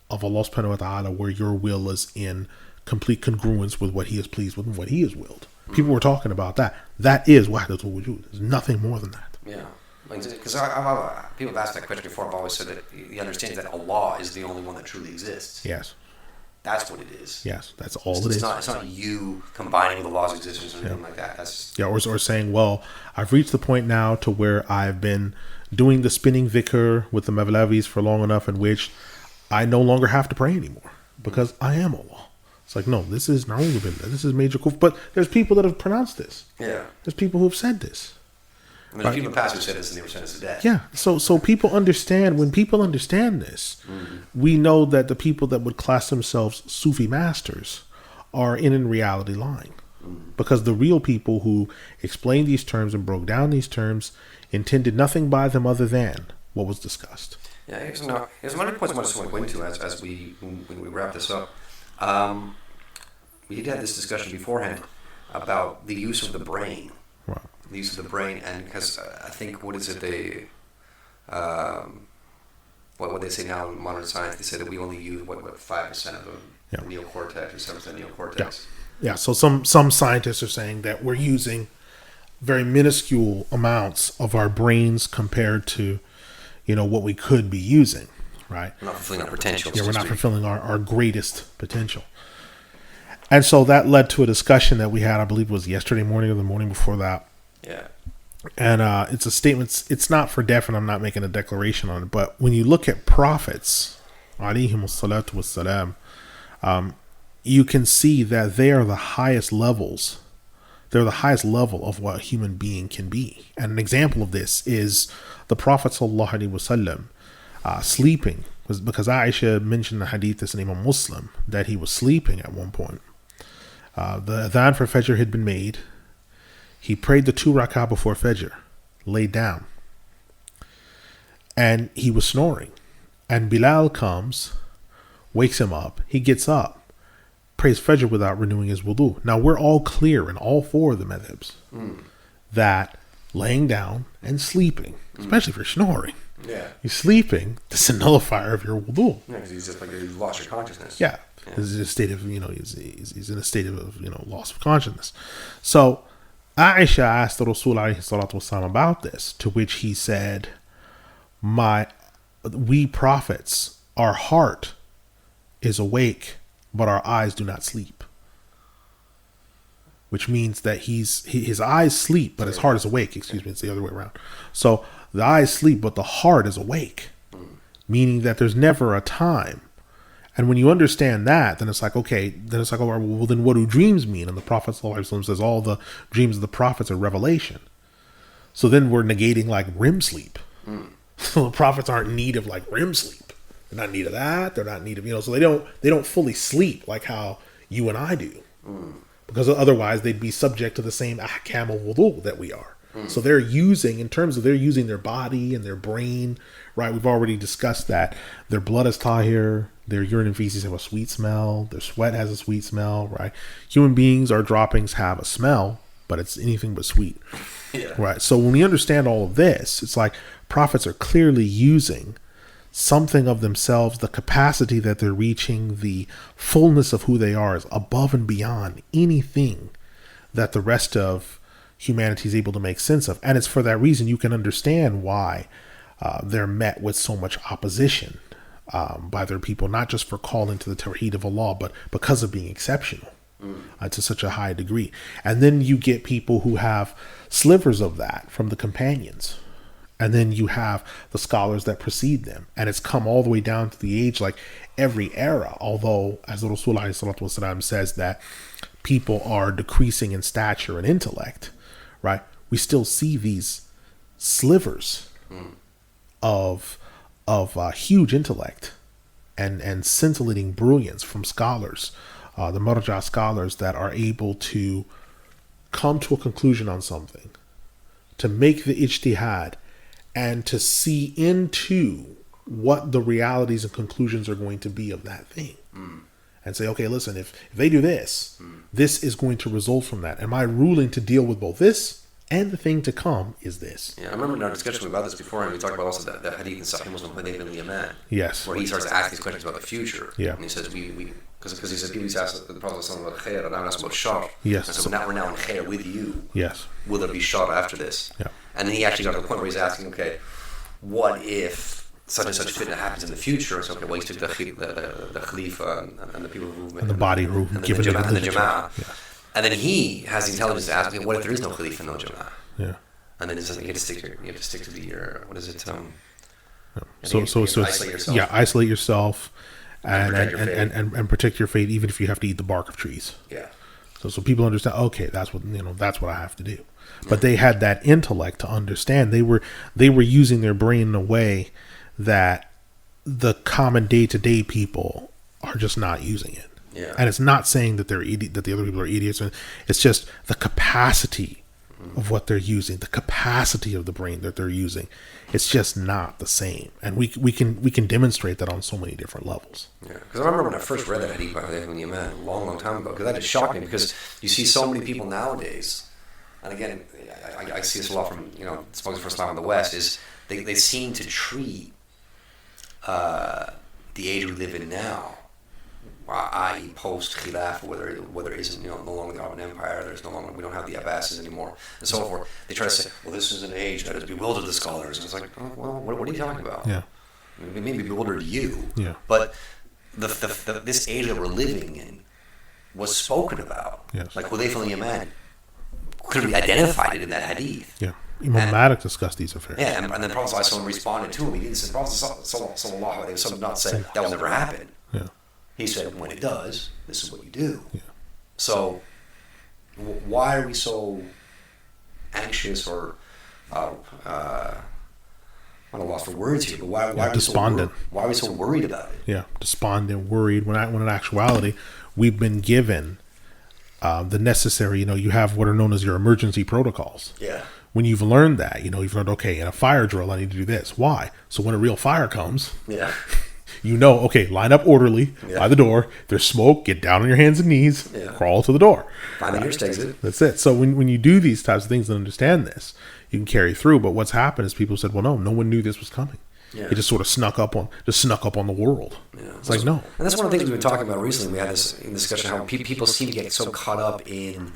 of Allah subhanahu wa ta'ala, where your will is in complete congruence with what He is pleased with and what He has willed. People were talking about that. That is wahdatul wujud. There's nothing more than that. Yeah. Because people have asked that question before. I've always said that He understands that Allah is the only one that truly exists. Yes. That's what it is. Yes, that's all it is. It's not you combining with the law's existence or anything like that. That's or saying, well, I've reached the point now to where I've been doing the spinning dhikr with the Mavlavis for long enough in which I no longer have to pray anymore because I am Allah. It's like, no, this is this is major kufr. But there's people that have pronounced this. Yeah. There's people who have said this. There's people in the past who said this and they were sentenced to death. Yeah. So people understand, when people understand this, we know that the people that would class themselves Sufi masters are in reality lying. Because the real people who explained these terms and broke down these terms intended nothing by them other than what was discussed. Yeah, here's another point I just want to go into as we wrap this up. We did have this discussion beforehand about the use of the brain. Wow. The use of the brain, and because I think, what is it, what they say now in modern science, they say that we only use, 5% of the neocortex or 7% neocortex. Yeah, so some scientists are saying that we're using very minuscule amounts of our brains compared to, what we could be using, right? We're not fulfilling our potential. Yeah, we're not fulfilling our greatest potential. And so that led to a discussion that we had, I believe it was yesterday morning or the morning before that. Yeah. And it's a statement. It's not for definite. I'm not making a declaration on it. But when you look at prophets, alayhimus salatu wassalam, you can see that they are the highest levels. They're the highest level of what a human being can be. And an example of this is the Prophet sallallahu alaihi wasallam sleeping, because Aisha mentioned the hadith that's in Imam Muslim that he was sleeping at one point. The adhan for Fajr had been made. He prayed the 2 rak'ah before Fajr, laid down, and he was snoring. And Bilal comes, wakes him up. He gets up, prays Fajr without renewing his wudu. Now we're all clear in all 4 of the madhabs that laying down and sleeping, especially if you're snoring, you're sleeping, that's a nullifier of your wudu. Yeah, because he's just like you lost your consciousness. Yeah, he's in a state of he's in a state of loss of consciousness. So Aisha asked the Rasul alayhi salatu wasalam about this, to which he said, we prophets, our heart is awake, but our eyes do not sleep. Which means that his eyes sleep, but his heart is awake. Excuse me, it's the other way around. So the eyes sleep, but the heart is awake. Meaning that there's never a time. And when you understand that, then it's like, okay, well, then what do dreams mean? And the Prophet ﷺ says all the dreams of the prophets are revelation. So then we're negating like REM sleep. So the prophets aren't in need of like REM sleep. They're not in need of that. They're not in need of, so they don't fully sleep like how you and I do. Because otherwise they'd be subject to the same ahkam al-wudu that we are. So they're using their body and their brain, right? We've already discussed that. Their blood is tahir, their urine and feces have a sweet smell, their sweat has a sweet smell, right? Human beings, our droppings have a smell, but it's anything but sweet, right? So when we understand all of this, it's like prophets are clearly using something of themselves, the capacity that they're reaching, the fullness of who they are is above and beyond anything that the rest of humanity is able to make sense of. And it's for that reason you can understand why they're met with so much opposition by their people, not just for calling to the Tawheed of Allah, but because of being exceptional to such a high degree. And then you get people who have slivers of that from the companions. And then you have the scholars that precede them. And it's come all the way down to the age, like every era. Although, as the Rasul ﷺ says that people are decreasing in stature and intellect, right? We still see these slivers of huge intellect and scintillating brilliance from scholars, the marja scholars that are able to come to a conclusion on something, to make the ijtihad, and to see into what the realities and conclusions are going to be of that thing. And say, okay, listen, if they do this, this is going to result from that. And my ruling to deal with both this and the thing to come is this. Yeah, I remember in our discussion about this before, and we talked about also that hadith in Sahih Muslim, Hudayb bin Yaman. Yes. Where he starts to ask these questions about the future. Yeah. And he says, because he said, people used to ask the Prophet about khair, and I asked about shar. Yes. And so now we're in khair with you. Yes. Will there be shar after this? Yeah. And then he actually got to the point where he's asking, okay, what if such and such fitna happens in the future? So, okay, well, he took the Khalifa and the people movement. And the body rule. And the Jama'ah. Yeah. And then he has the intelligence to ask, what if there is no Khalifa, no Jama'ah? Yeah. And then it says you have to stick to the what is it? So isolate yourself. Yeah, isolate yourself and protect your faith, even if you have to eat the bark of trees. Yeah. So people understand. Okay, that's what I have to do. But they had that intellect to understand. They were using their brain in a way that the common day-to-day people are just not using it. Yeah. And it's not saying that that the other people are idiots. It's just the capacity of what they're using, the capacity of the brain that they're using. It's just not the same. And we can demonstrate that on so many different levels. Yeah, because I remember when I first read that hadith by Hudayb bin Yaman a long time ago, because that just shocked me, because you see so many people nowadays, and again, I see this a lot from, spoken for Islam in the West, is they seem to treat the age we live in now, i.e. post-Khilaf, whether it isn't, no longer the Ottoman Empire, we don't have the Abbasids anymore, and so forth. They try to say, well, this is an age that has bewildered the scholars. And it's like, oh, well, what are you talking about? Yeah. It may be bewildered you, yeah. But this age that we're living in was spoken about. Yes. Like Hudayf al-Yaman clearly identified it in that hadith. Yeah. Imam Malik discussed these affairs. Yeah, and then the Prophet ﷺ responded to him. He didn't say, the Prophet ﷺ not say, that will never happen. Yeah. He said, when it does, this is what you do. Yeah. So, why are we so anxious or, I'm at a loss for words here, but why are despondent. Why are we so worried about it? Yeah, despondent, worried, when in actuality, we've been given the necessary, you have what are known as your emergency protocols. Yeah. When you've learned that, you've learned, okay, in a fire drill, I need to do this. Why? So when a real fire comes, yeah, okay, line up orderly by the door. There's smoke, get down on your hands and knees, crawl to the door. Find the nearest exit. That's it. So when you do these types of things and understand this, you can carry through. But what's happened is people said, well, no one knew this was coming. Yeah. It just sort of snuck up on the world. Yeah. It's like, no. And that's one of the things we've been talking about recently. We had this discussion how people seem to get so caught up in,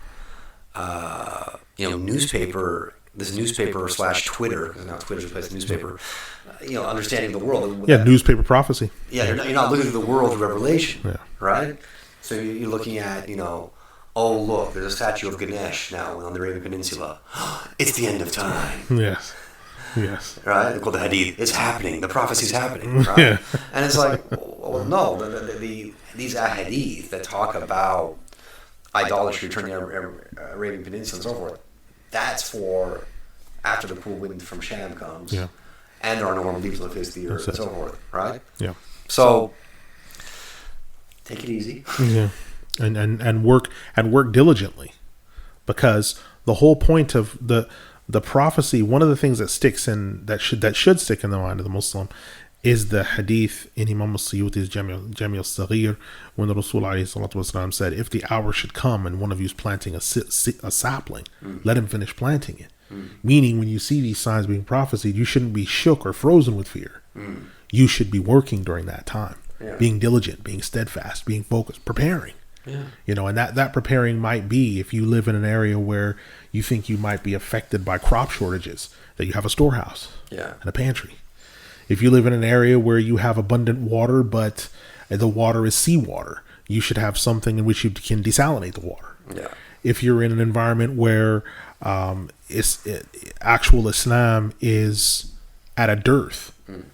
newspaper / Twitter, because now Twitter's replaced newspaper, understanding the world. Yeah, newspaper prophecy. Yeah, you're not looking through the world of revelation, right? So you're looking at, oh, look, there's a statue of Ganesh now on the Arabian Peninsula. It's the end of time. Yes. Right? They call the hadith. It's happening. The prophecy's happening, right? Yeah. And it's like, well, no, these hadith that talk about idolatry, turning the Arabian Peninsula and so forth, that's for after the cool wind from Sham comes, and there are no more beliefs on the face of the earth and so forth, right? Yeah. So take it easy. Yeah, and work diligently, because the whole point of the prophecy, one of the things that sticks in that should stick in the mind of the Muslim, is the hadith in Imam Suyuti's Jami' al-Saghir, when the Rasul ﷺ said, if the hour should come and one of you is planting a sapling, let him finish planting it. Meaning, when you see these signs being prophesied, you shouldn't be shook or frozen with fear. You should be working during that time, being diligent, being steadfast, being focused, preparing. And that preparing might be, if you live in an area where you think you might be affected by crop shortages, that you have a storehouse and a pantry. If you live in an area where you have abundant water, but the water is seawater, you should have something in which you can desalinate the water. Yeah. If you're in an environment where actual Islam is at a dearth,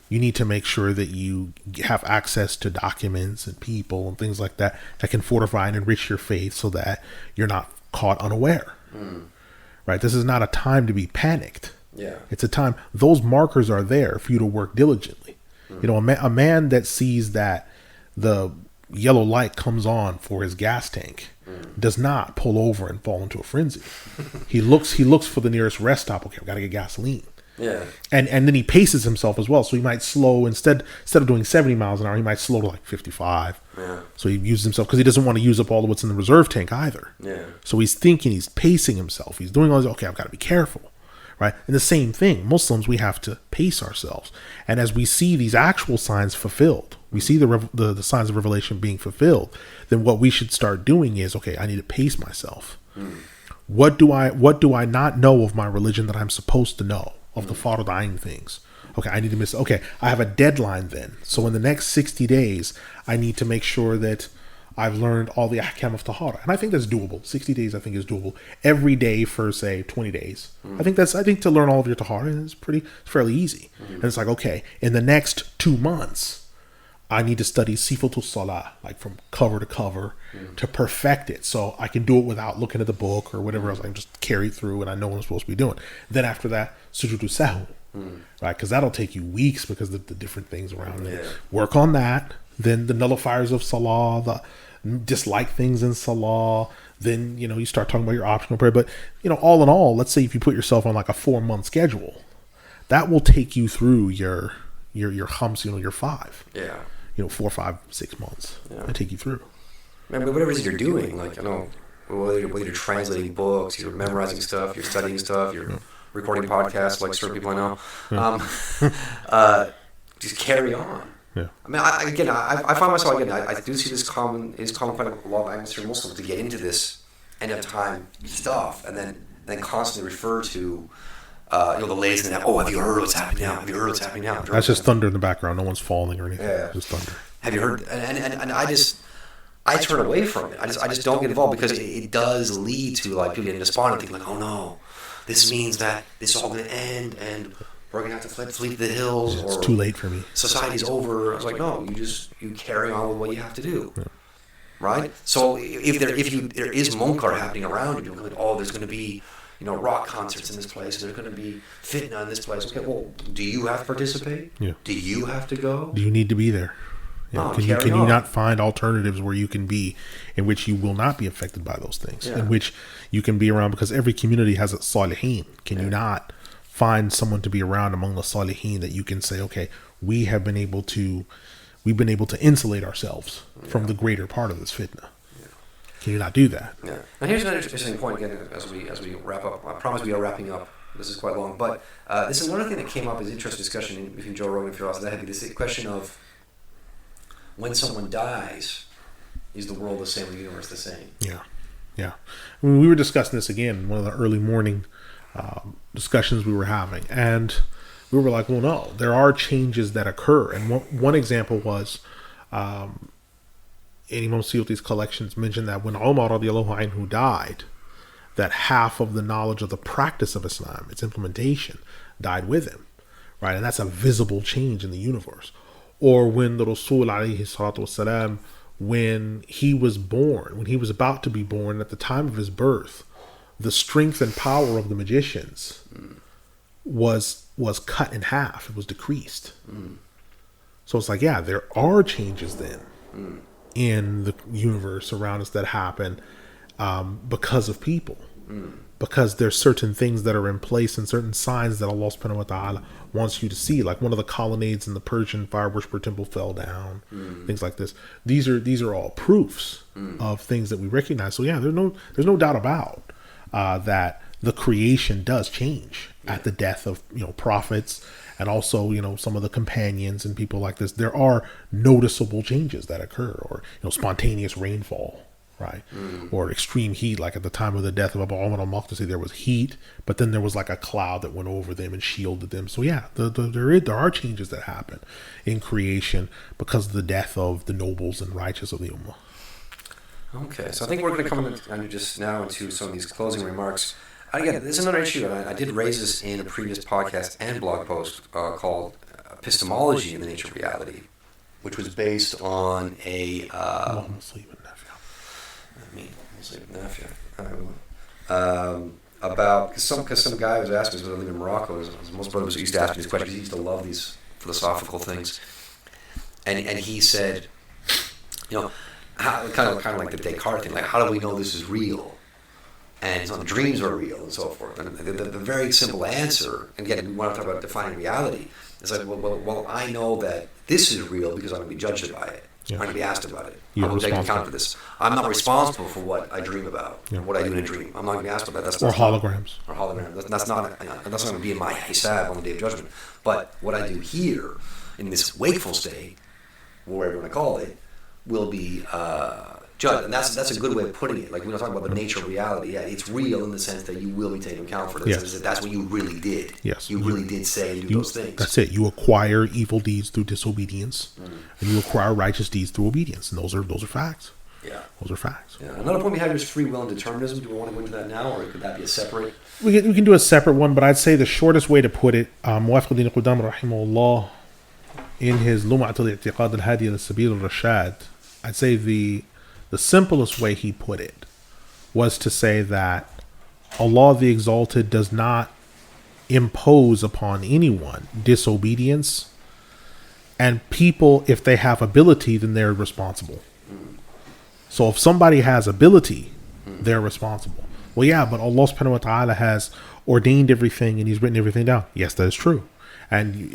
you need to make sure that you have access to documents and people and things like that can fortify and enrich your faith so that you're not caught unaware. Right? This is not a time to be panicked. Yeah. It's a time, those markers are there for you to work diligently. A man that sees that the yellow light comes on for his gas tank does not pull over and fall into a frenzy. He looks for the nearest rest stop. Okay, I've got to get gasoline. Yeah. And then he paces himself as well. So he might slow, instead of doing 70 miles an hour, he might slow to like 55. Yeah. So he uses himself, because he doesn't want to use up all of what's in the reserve tank either. Yeah. So he's thinking, he's pacing himself. He's doing all this, okay, I've got to be careful. Right? And the same thing, Muslims, we have to pace ourselves. And as we see these actual signs fulfilled, we see the signs of revelation being fulfilled, then what we should start doing is, okay, I need to pace myself. What do I not know of my religion that I'm supposed to know of the Fardain things? Okay, I need to okay, I have a deadline then. So in the next 60 days, I need to make sure that I've learned all the ahkam of tahara. And I think that's doable. 60 days, I think, is doable. Every day for, say, 20 days. I think to learn all of your tahara is fairly easy. And it's like, okay, in the next 2 months, I need to study sifatul salah, like from cover to cover, to perfect it. So I can do it without looking at the book or whatever else. I can just carry it through and I know what I'm supposed to be doing. Then after that, sujudu sahu, right? Because that'll take you weeks because of the different things around it. Work on that. Then the nullifiers of salah, the dislike things in salah. Then, you start talking about your optional prayer. But, all in all, let's say if you put yourself on like a 4-month schedule, that will take you through your khams, your 5. Yeah. 4, 5, 6 months. Yeah. They take you through. Man, but whatever it is you're doing, like, whether you're translating books, you're memorizing stuff, you're studying stuff, you're recording podcasts like certain people I know, just carry on. Yeah. I mean, I find myself, I do see this common find a lot of Anglosphere Muslims to get into this end of time stuff and then constantly refer to the latest and that. Oh, have you heard what's happening now? Have you heard what's happening now? That's just thunder in the background. No one's falling or anything. Yeah. Just thunder. Have you heard? And I turn away from it. I just don't get involved because it does lead to like people getting despondent, thinking like, oh no, this means that this is all going to end and we're going to have to flee to the hills. It's or too late for me. Society's over. I was like, no, you carry on with what you have to do. Yeah. Right? So if there is munkar happening around you, like, oh, there's going to be, rock concerts in this place, there's going to be fitna in this place. Okay, well, do you have to participate? Yeah. Do you have to go? Do you need to be there? Yeah. Can you not find alternatives where you can be, in which you will not be affected by those things, in which you can be around, because every community has a salihin. Can you not find someone to be around among the salihin that you can say, okay, we've been able to insulate ourselves from the greater part of this fitna? Can you not do that? Yeah. Now here's another interesting point again as we wrap up. I promise we are wrapping up. This is quite long, but this is another thing that came up as interesting discussion between Joe Rogan and Firas Zahabi. This question of when someone dies, is the world the same or the universe the same? Yeah. I mean, we were discussing this again in one of the early morning discussions we were having, and we were like, well, no, there are changes that occur. And one example was, in Imam Suyuti's collections mentioned that when Umar radiallahu anhu died, that half of the knowledge of the practice of Islam, its implementation, died with him, right? And that's a visible change in the universe. Or when the Rasul alayhi salatu wasalam, when he was born, when he was about to be born, at the time of his birth, the strength and power of the magicians was cut in half. It was decreased. So it's like, there are changes then in the universe around us that happen because of people. Because there's certain things that are in place and certain signs that Allah subhanahu wa ta'ala wants you to see. Like one of the colonnades in the Persian fire worshipper temple fell down. Things like this. These are all proofs of things that we recognize. So there's no doubt about that the creation does change at the death of prophets, and also some of the companions and people like this. There are noticeable changes that occur, or spontaneous rainfall, right? Or extreme heat, like at the time of the death of Abu Umar al-Maqdisi, there was heat, but then there was like a cloud that went over them and shielded them. So there are changes that happen in creation because of the death of the nobles and righteous of the Ummah. Okay, so I think we're going to come into some of these closing remarks. Again, this is another issue, and I did raise this in a previous podcast and blog post called Epistemology in the Nature of Reality, which was based on about, because some guy was asking me, when I lived in Morocco, most brothers used to ask me these questions. He used to love these philosophical things, and he said, how, kind of like the Descartes thing, like how do we know this is real? And some dreams are real and so forth. And the very simple answer, and again, we want to talk about defining reality, is like, well, I know that this is real because I'm going to be judged by it. I'm going to be asked about it. I'm going to take account for this. I'm not responsible for what I dream about, what I do in a dream. I'm not going to be asked about that. That's holograms. Or holograms. That's not going to be in my hisab on the day of judgment. But what I do here, in this wakeful state, whatever you want to call it, will be judged. And that's a good way of putting it. Like, we're not talking about the nature of reality. Yeah, it's real in the sense that you will be taken account for this. Yes. That's what you really did. Yes. You really did say and do those things. That's it. You acquire evil deeds through disobedience, and you acquire righteous deeds through obedience. And those are facts. Yeah. Those are facts. Yeah. Another point we have is free will and determinism. Do we want to go into that now, or could that be a separate? We can do a separate one, but I'd say the shortest way to put it, Muwafiq Qudam rahimahullah, in his Lum'at al-I'tiqad al-Hadi al-Sabil al-Rashad, I'd say the simplest way he put it was to say that Allah the Exalted does not impose upon anyone disobedience, and people, if they have ability, then they're responsible. So if somebody has ability, they're responsible. Well, yeah, but Allah subhanahu wa ta'ala has ordained everything and He's written everything down. Yes, that is true. And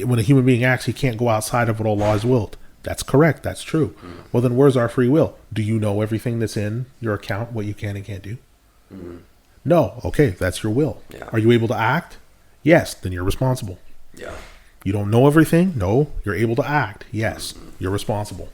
when a human being acts, he can't go outside of what Allah has willed. That's correct. That's true. Well, then where's our free will? Do you know everything that's in your account, what you can and can't do? No. Okay, that's your will. Yeah. Are you able to act? Yes. Then you're responsible. Yeah. You don't know everything? No. You're able to act? Yes. You're responsible.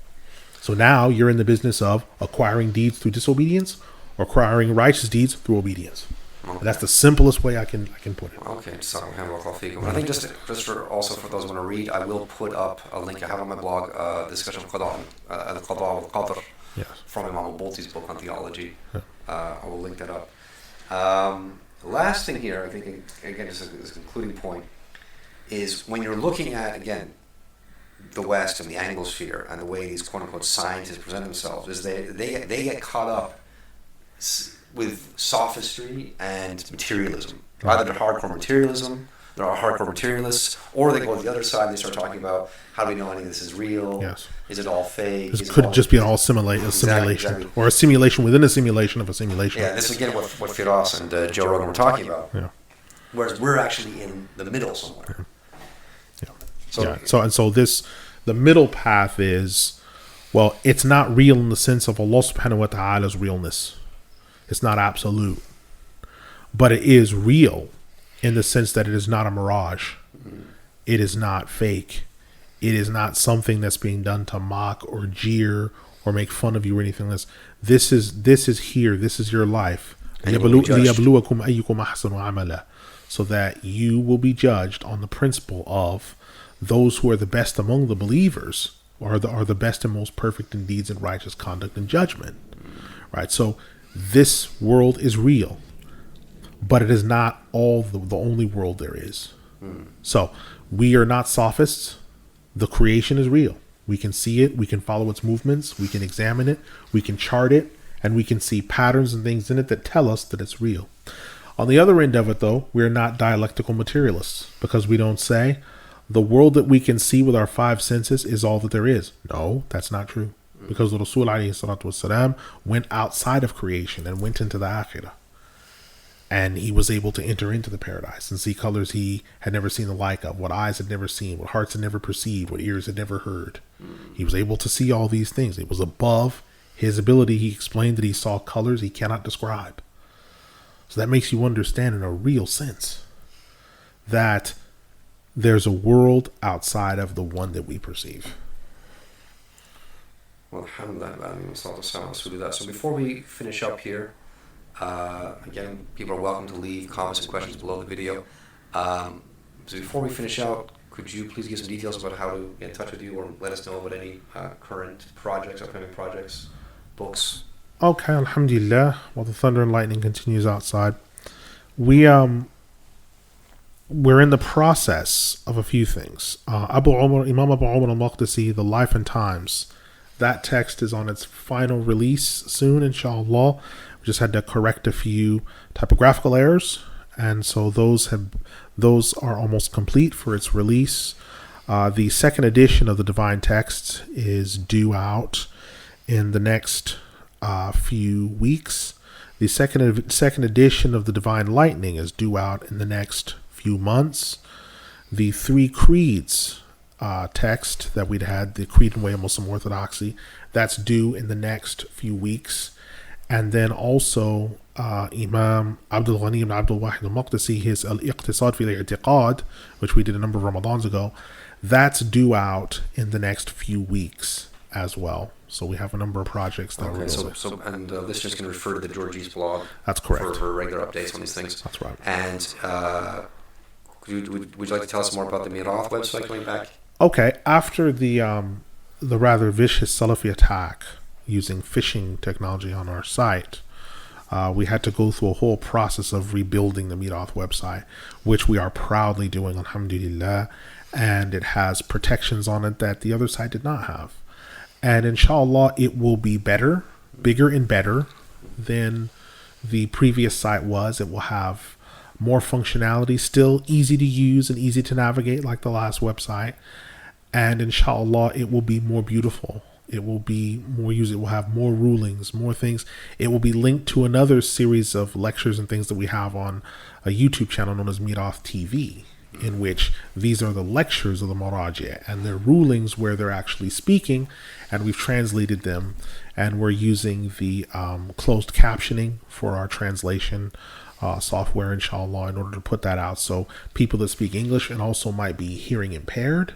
So now you're in the business of acquiring deeds through disobedience or acquiring righteous deeds through obedience. Okay. And that's the simplest way I can put it. Okay, so I think just for those who want to read, I will put up a link I have on my blog, discussion of Qada and the Qada al-Qadr from Imam Abu's book on theology. Yeah. I will link that up. The last thing here, I think, again, is a concluding point, is when you're looking at, again, the West and the Anglosphere and the way these quote-unquote scientists present themselves, is they get caught up with sophistry and materialism. Either they're hardcore materialism, there are hardcore materialists, or they go to the other side and they start talking about how do we know any of this is real? Yes. Is it all fake? This could just be a simulation, Exactly. or a simulation within a simulation of a simulation. Yeah, this is again what Firas and Joe Rogan were talking about. Yeah. Whereas we're actually in the middle somewhere. Yeah. So the middle path is, well, it's not real in the sense of Allah subhanahu wa ta'ala's realness. It's not absolute. But it is real in the sense that it is not a mirage. It is not fake. It is not something that's being done to mock or jeer or make fun of you or anything else. This is here. This is your life. لِيَبْلُوَكُمْ أَيُّكُمْ أَحْسَنُ عَمَلًا, so that you will be judged on the principle of those who are the best among the believers are the best and most perfect in deeds and righteous conduct and judgment. Right? So this world is real, but it is not all the only world there is. So we are not sophists. The creation is real. We can see it. We can follow its movements. We can examine it. We can chart it. And we can see patterns and things in it that tell us that it's real. On the other end of it, though, we're not dialectical materialists, because we don't say the world that we can see with our five senses is all that there is. No, that's not true. Because the Rasul alayhi salatu wasalam went outside of creation and went into the akhirah. And he was able to enter into the paradise and see colors he had never seen the like of, what eyes had never seen, what hearts had never perceived, what ears had never heard. He was able to see all these things. It was above his ability. He explained that he saw colors he cannot describe. So that makes you understand in a real sense that there's a world outside of the one that we perceive. Well, alhamdulillah. So before we finish up here, again, people are welcome to leave comments and questions below the video. So before we finish out, could you please give some details about how to get in touch with you, or let us know about any current projects, upcoming projects, books? Okay, alhamdulillah. While the thunder and lightning continues outside, we're in the process of a few things. Imam Abu al-Maqdisi, The Life and Times, that text is on its final release soon, inshallah. We just had to correct a few typographical errors, and so those are almost complete for its release. The second edition of the Divine Text is due out in the next few weeks. The second edition of the Divine Lightning is due out in the next few months. The Three Creeds text that we'd had, the Creed and Way of Muslim Orthodoxy, that's due in the next few weeks. And then also Imam Abdul Ghani ibn Abdul Wahid al-Maqdisi, his al-Iqtisad fi al-I'tiqad, which we did a number of Ramadans ago, that's due out in the next few weeks as well. So we have a number of projects that okay, and listeners can refer to the Georgie's blog. That's correct. For regular updates on these things. That's right. And would you like to tell us more about the Marifah website going back? Okay, after the rather vicious Salafi attack using phishing technology on our site, we had to go through a whole process of rebuilding the Marifah website, which we are proudly doing, alhamdulillah, and it has protections on it that the other site did not have. And inshallah, it will be better, bigger and better than the previous site was. It will have more functionality, still easy to use and easy to navigate like the last website. And inshallah, it will be more beautiful. It will be more used. It will have more rulings, more things. It will be linked to another series of lectures and things that we have on a YouTube channel known as Miraf TV, in which these are the lectures of the Maraji and their rulings where they're actually speaking, and we've translated them, and we're using the closed captioning for our translation software, inshallah, in order to put that out. So people that speak English and also might be hearing impaired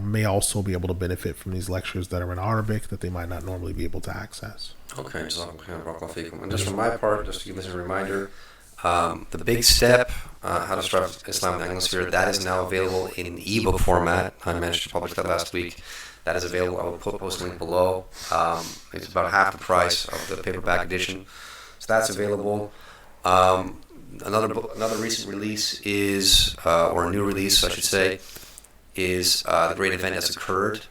may also be able to benefit from these lectures that are in Arabic that they might not normally be able to access. Okay, and just from my part, just to give this a reminder, the big step, How to Start Islam in the Anglosphere, that is now available in ebook format. I managed to publish that last week. That is available. I will post a link below. It's about half the price of the paperback edition. So that's available. Another recent release is, or a new release, I should say, is The Great Event Has Occurred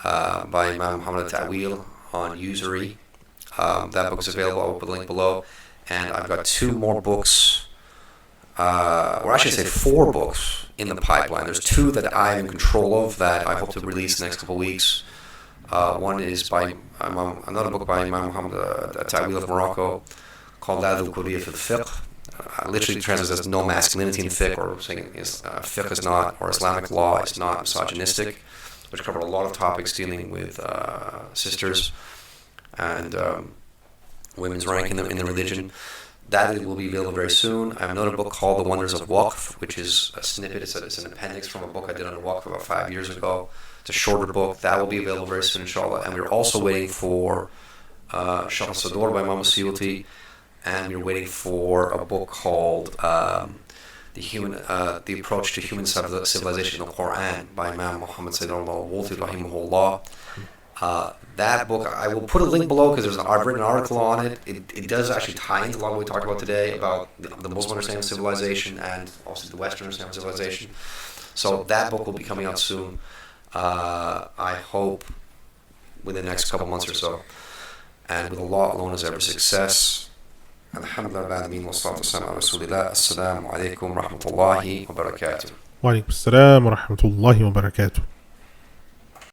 by Imam Muhammad Ta'wil on usury. That book is available. I'll put the link below. And I've got 2 more books, or I should say 4 books in the pipeline. There's 2 that I'm in control of that I hope to release in the next couple of weeks. One is by another book by Imam Muhammad Ta'wil of Morocco called La Dhukuriyya fil Fiqh. Literally translates as no masculinity in fiqh, or saying fiqh is not, or Islamic law is not misogynistic, which covered a lot of topics dealing with sisters and women's rank in the religion. That will be available very soon. I have another book called The Wonders of Waqf, which is a snippet. It's an appendix from a book I did on Waqf about 5 years ago. It's a shorter book. That will be available very soon, inshallah. And we're also waiting for Sharh al-Sadr by Imam Suyuti, and we're waiting for a book called The Approach to Human Civilization in the Quran by Imam Muhammad Sayyidullah rahimahullah. That book, I will put a link below because I've written an article on it. It does actually tie into a lot of what we talked about today about the Muslim understanding of civilization and also the Western understanding of civilization. So that book will be coming out soon. I hope within the next couple months or so. And with Allah alone is ever success. Alhamdulillah, ba'alamin, wa salatu wa salam ala rasulillah. Assalamu alaikum wa rahmatullahi wa barakatuh. Wa alaikum assalam wa rahmatullahi wa barakatuh.